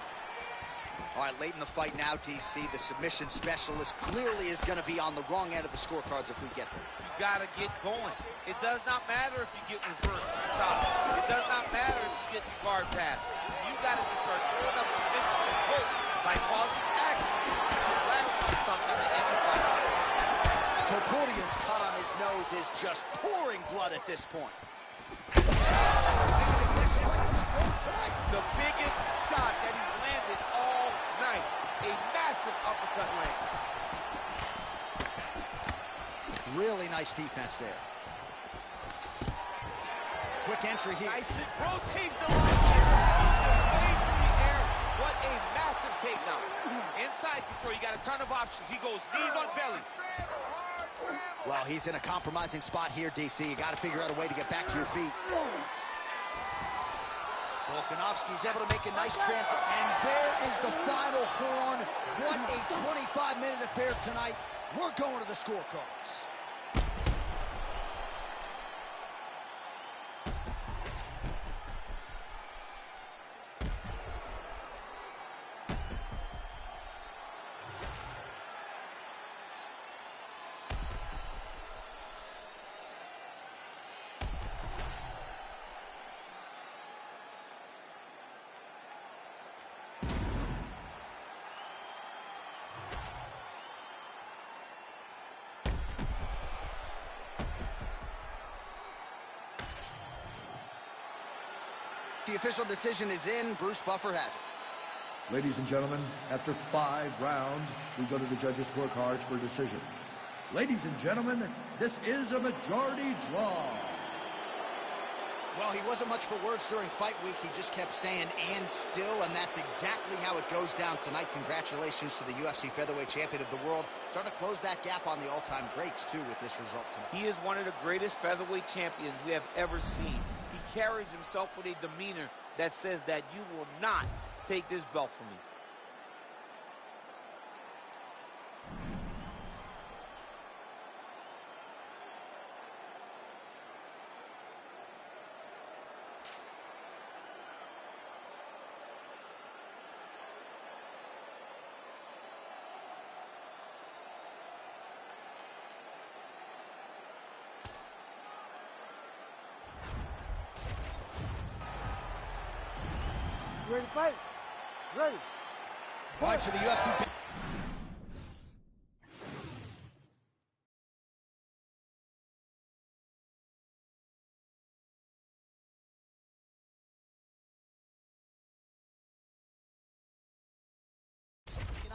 All right, late in the fight now, DC. The submission specialist clearly is going to be on the wrong end of the scorecards if we get there. You got to get going. It does not matter if you get reversed from the top. It does not matter if you get the guard pass. You got to just start throwing up submissions and hope by causing action to land on something to end the fight. Topuria's cut on his nose is just pouring blood at this point. The biggest shot that he's landed all night. A massive uppercut land. Really nice defense there. Quick entry here. Nice, it rotates the line way through the air. What a massive takedown. Inside control, you got a ton of options. He goes knees on belly. Well, he's in a compromising spot here, DC. You got to figure out a way to get back to your feet. Volkanovski's able to make a nice transfer. And there is the final horn. What a 25-minute affair tonight. We're going to the scorecards. The official decision is in. Bruce Buffer has it. Ladies and gentlemen, after 5 rounds, we go to the judges' scorecards for a decision. Ladies and gentlemen, this is a majority draw. Well, he wasn't much for words during fight week. He just kept saying, and still, and that's exactly how it goes down tonight. Congratulations to the UFC featherweight champion of the world. Starting to close that gap on the all-time greats, too, with this result tonight. He is one of the greatest featherweight champions we have ever seen. He carries himself with a demeanor that says that you will not take this belt from me. Ready to fight? Ready. All right, so the UFC...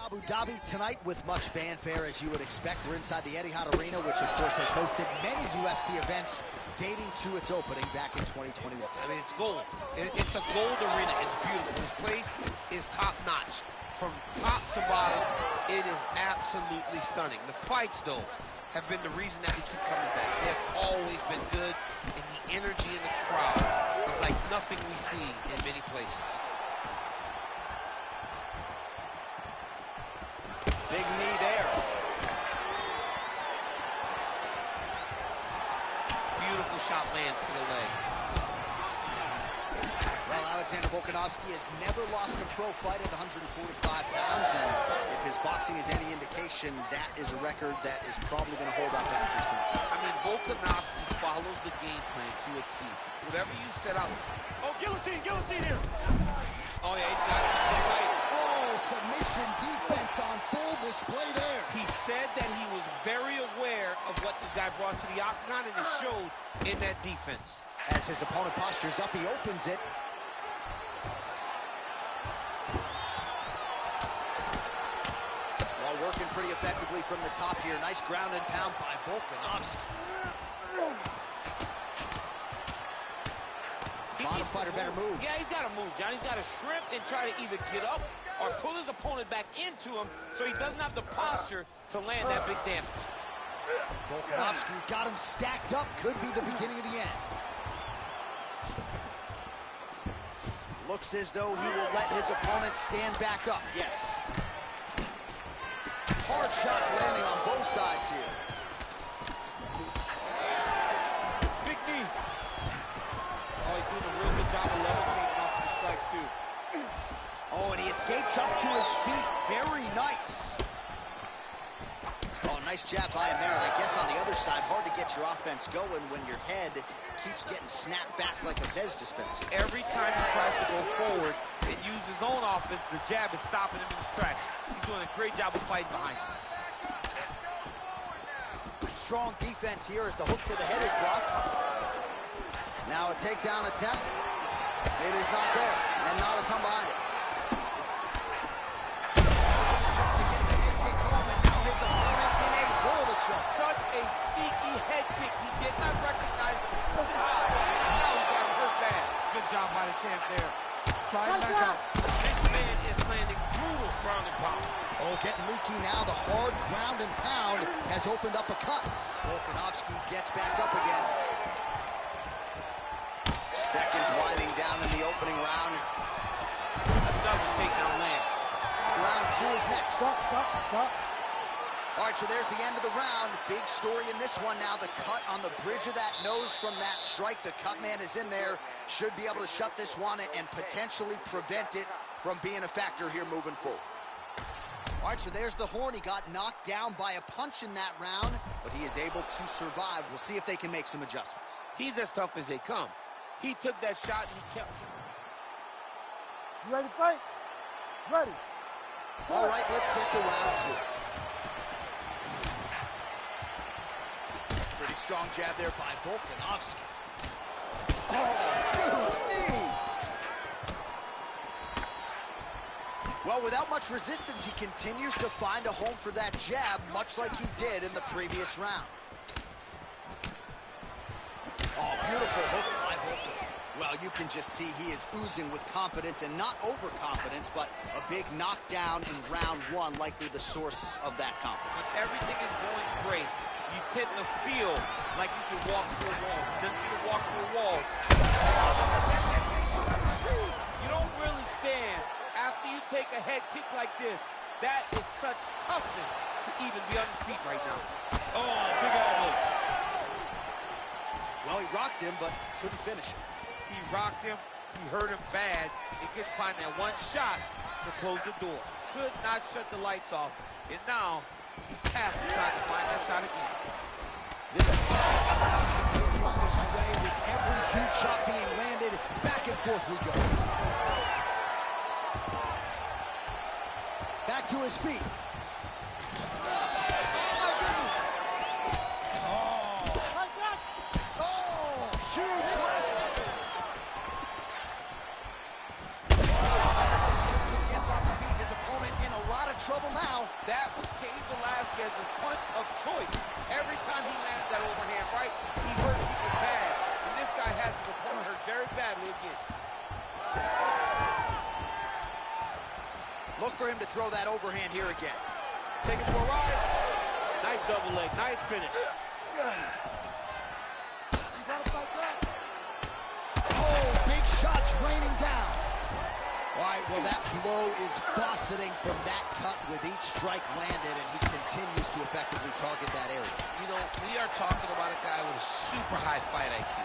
Abu Dhabi tonight with much fanfare, as you would expect. We're inside the Etihad Arena, which of course has hosted many UFC events dating to its opening back in 2021. I mean, it's gold. It's a gold arena. It's beautiful. This place is top-notch. From top to bottom, it is absolutely stunning. The fights, though, have been the reason that we keep coming back. They have always been good, and the energy in the crowd is like nothing we see in many places. Big knee there. Beautiful shot lands to the leg. Well, Alexander Volkanovski has never lost a pro fight at 145 pounds, and if his boxing is any indication, that is a record that is probably going to hold up after tonight. I mean, Volkanovski follows the game plan to a T. Whatever you set out. Oh, guillotine here. Oh, yeah, he's got it. Right. Oh, submission defense on full display there. He said that he was very aware of what this guy brought to the octagon, and it showed in that defense. As his opponent postures up, he opens it. Well, working pretty effectively from the top here. Nice ground and pound by Volkanovski. Bottom fighter better move. Yeah, he's got to move, John. He's got to shrimp and try to either get up or pull his opponent back into him so he doesn't have the posture to land that big damage. Volkanovski's got him stacked up. Could be the beginning of the end. Looks as though he will let his opponent stand back up. Yes. Hard shots landing on both sides here. Big knee. Oh, he's doing a real good job of level changing off of the strikes, too. Oh, and he escapes up to his feet. Very nice. Oh, nice jab by him there. And I guess on the other side, hard to get your offense going when your head keeps getting snapped back like a Fez dispenser. Every time he tries to go forward and use his own offense, the jab is stopping him in his tracks. He's doing a great job of fighting behind him. Strong defense here as the hook to the head is blocked. Now a takedown attempt. It is not there, and not a ton behind it. Now his opponent in a world of trouble. Such a sneaky head kick. He did not recognize it was coming high. Now he's got him hurt bad. Good job by the champ there. Sliding back out. This man is landing brutal ground and pound. Oh, getting leaky now. The hard ground and pound has opened up a cut. Volkanovski gets back up again. Seconds winding down in the opening round. Another takedown land. Round two is next. Stop. All right, so there's the end of the round. Big story in this one now. The cut on the bridge of that nose from that strike. The cut man is in there. Should be able to shut this one and potentially prevent it from being a factor here moving forward. All right, so there's the horn. He got knocked down by a punch in that round, but he is able to survive. We'll see if they can make some adjustments. He's as tough as they come. He took that shot and he kept... You ready to fight? Ready. All right, let's get to round two. Pretty strong jab there by Volkanovski. Oh, huge knee! Well, without much resistance, he continues to find a home for that jab, much like he did in the previous round. Oh, beautiful hook by Volkan. Well, you can just see he is oozing with confidence, and not overconfidence, but a big knockdown in round one, likely the source of that confidence. When everything is going great, you tend to feel like you can walk through a wall. Just to walk through a wall. You don't really stand after you take a head kick like this. That is such toughness to even be on his feet right now. Oh, big elbow. Well, he rocked him, but couldn't finish it. He rocked him. He hurt him bad. He couldn't find that one shot to close the door. Could not shut the lights off. And now he's past trying to find that shot again. This continues to sway with every huge shot being landed. Back and forth we go. Back to his feet. Trouble now. Look for him to throw that overhand here again. Take it for a ride. Nice double leg. Nice finish. Oh, big shots raining down. All right, well, that blow is buffeting from that cut with each strike landed, and he continues to effectively target that area. You know, we are talking about a guy with a super high fight IQ.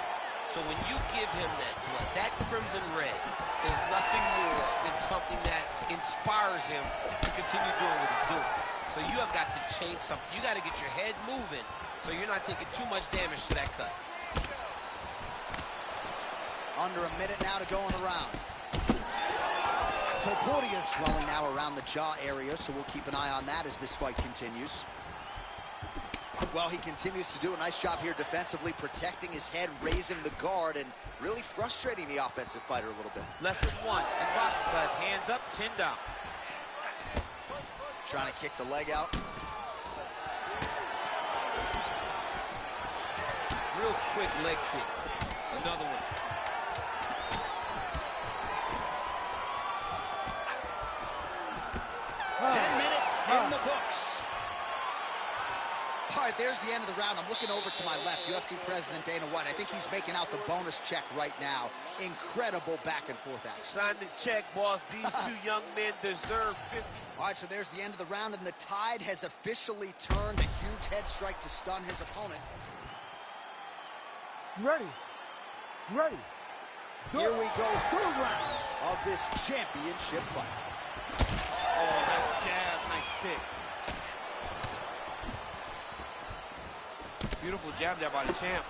So when you give him that blood, that crimson red is nothing more than something that inspires him to continue doing what he's doing. So you have got to change something. You got to get your head moving so you're not taking too much damage to that cut. Under a minute now to go in the round. Topuria's swelling now around the jaw area, so we'll keep an eye on that as this fight continues. Well, he continues to do a nice job here defensively, protecting his head, raising the guard, and really frustrating the offensive fighter a little bit. Lesson 1 in boxing class, hands up, chin down. Trying to kick the leg out. Real quick leg kick. Another one. Oh. 10 minutes in the books. All right, there's the end of the round. I'm looking over to my left, UFC President Dana White. I think he's making out the bonus check right now. Incredible back and forth action. Sign the check, boss. These two young men deserve 50. All right, so there's the end of the round, and the tide has officially turned. A huge head strike to stun his opponent. You ready? You ready? Here we go, third round of this championship fight. Oh, nice jab, nice stick. Beautiful jab there by the champ.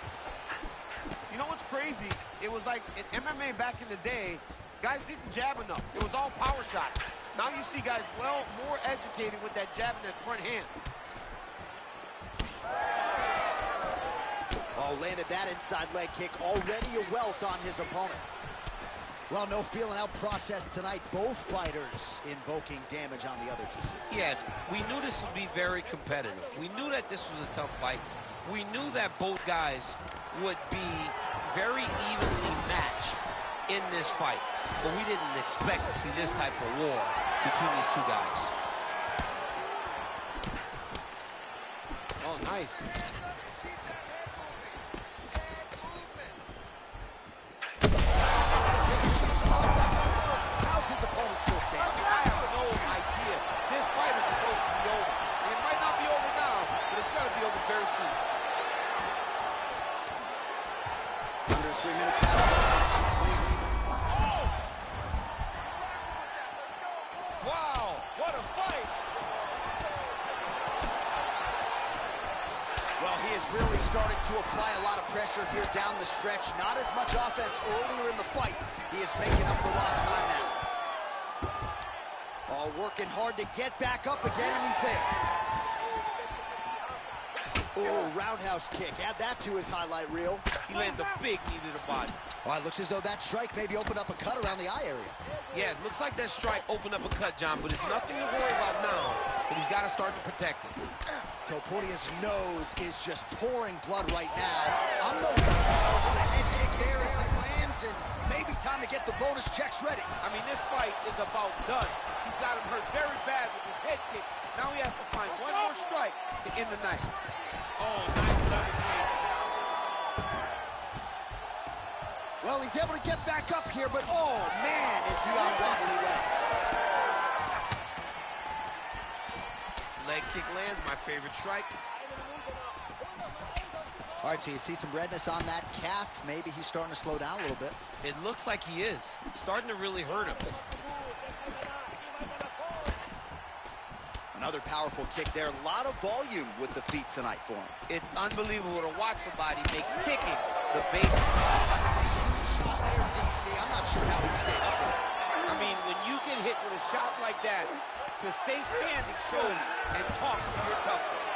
You know what's crazy? It was like in MMA back in the day, guys didn't jab enough. It was all power shots. Now you see guys more educated with that jab in that front hand. Oh, landed that inside leg kick. Already a welt on his opponent. Well, no feeling out process tonight. Both fighters invoking damage on the other decision. Yes, we knew this would be very competitive. We knew that this was a tough fight. We knew that both guys would be very evenly matched in this fight. But we didn't expect to see this type of war between these two guys. Oh, nice. How's his opponent still standing? I have no idea. This fight is supposed to be over. It might not be over now, but it's got to be over very soon. Under 3 minutes now. Wow, what a fight! Well, he is really starting to apply a lot of pressure here down the stretch. Not as much offense earlier in the fight. He is making up for lost time now. Oh, working hard to get back up again, and he's there. Oh, roundhouse kick. Add that to his highlight reel. He lands a big knee to the body. All right, looks as though that strike maybe opened up a cut around the eye area. Yeah, it looks like that strike opened up a cut, John, but it's nothing to worry about now. But he's got to start to protect it. Topuria's nose is just pouring blood right now. I'm no what a head kick there as it lands, and maybe time to get the bonus checks ready. I mean, this fight is about done. He's got him hurt very bad with his head kick. Now he has to find one more strike to end the night. Oh, nice level change. Well, he's able to get back up here, but oh, man, is he on wobbly legs. Leg kick lands, my favorite strike. All right, so you see some redness on that calf. Maybe he's starting to slow down a little bit. It looks like he is. Starting to really hurt him. Another powerful kick there. A lot of volume with the feet tonight for him. It's unbelievable to watch somebody make kicking the base. There, DC. I'm not sure how he stayed up with it. I mean, when you get hit with a shot like that, to stay standing shows and talks to your toughness.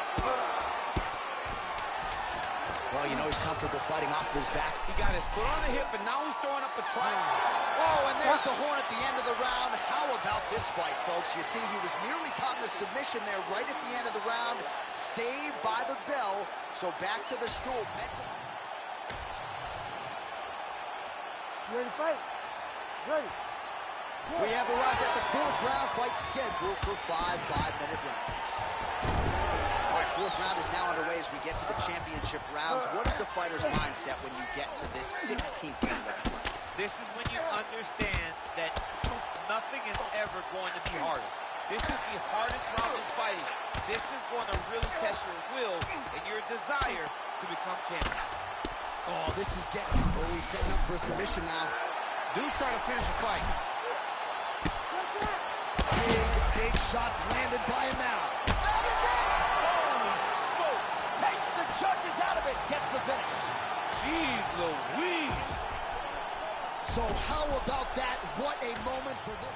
Well, you know he's comfortable fighting off his back. He got his foot on the hip, and now he's throwing up a triangle. Oh, and there's the horn at the end of the round. How about this fight, folks? You see, he was nearly caught in a submission there right at the end of the round. Saved by the bell. So back to the stool. You ready to fight? Ready. We have arrived at the fourth round. Fight scheduled for 5 5-minute rounds. All right, 4th round is now underway as we get to the championship rounds. What is a fighter's mindset when you get to this 16th round? This is when you understand that nothing is ever going to be harder. This is the hardest round in fighting. This is going to really test your will and your desire to become champion. Oh, this is getting... Oh, he's setting up for a submission now. Dude's trying to finish the fight. Big shots landed by him now. That is it! Holy smokes! Takes the judges out of it, gets the finish. Jeez Louise! So how about that? What a moment for this...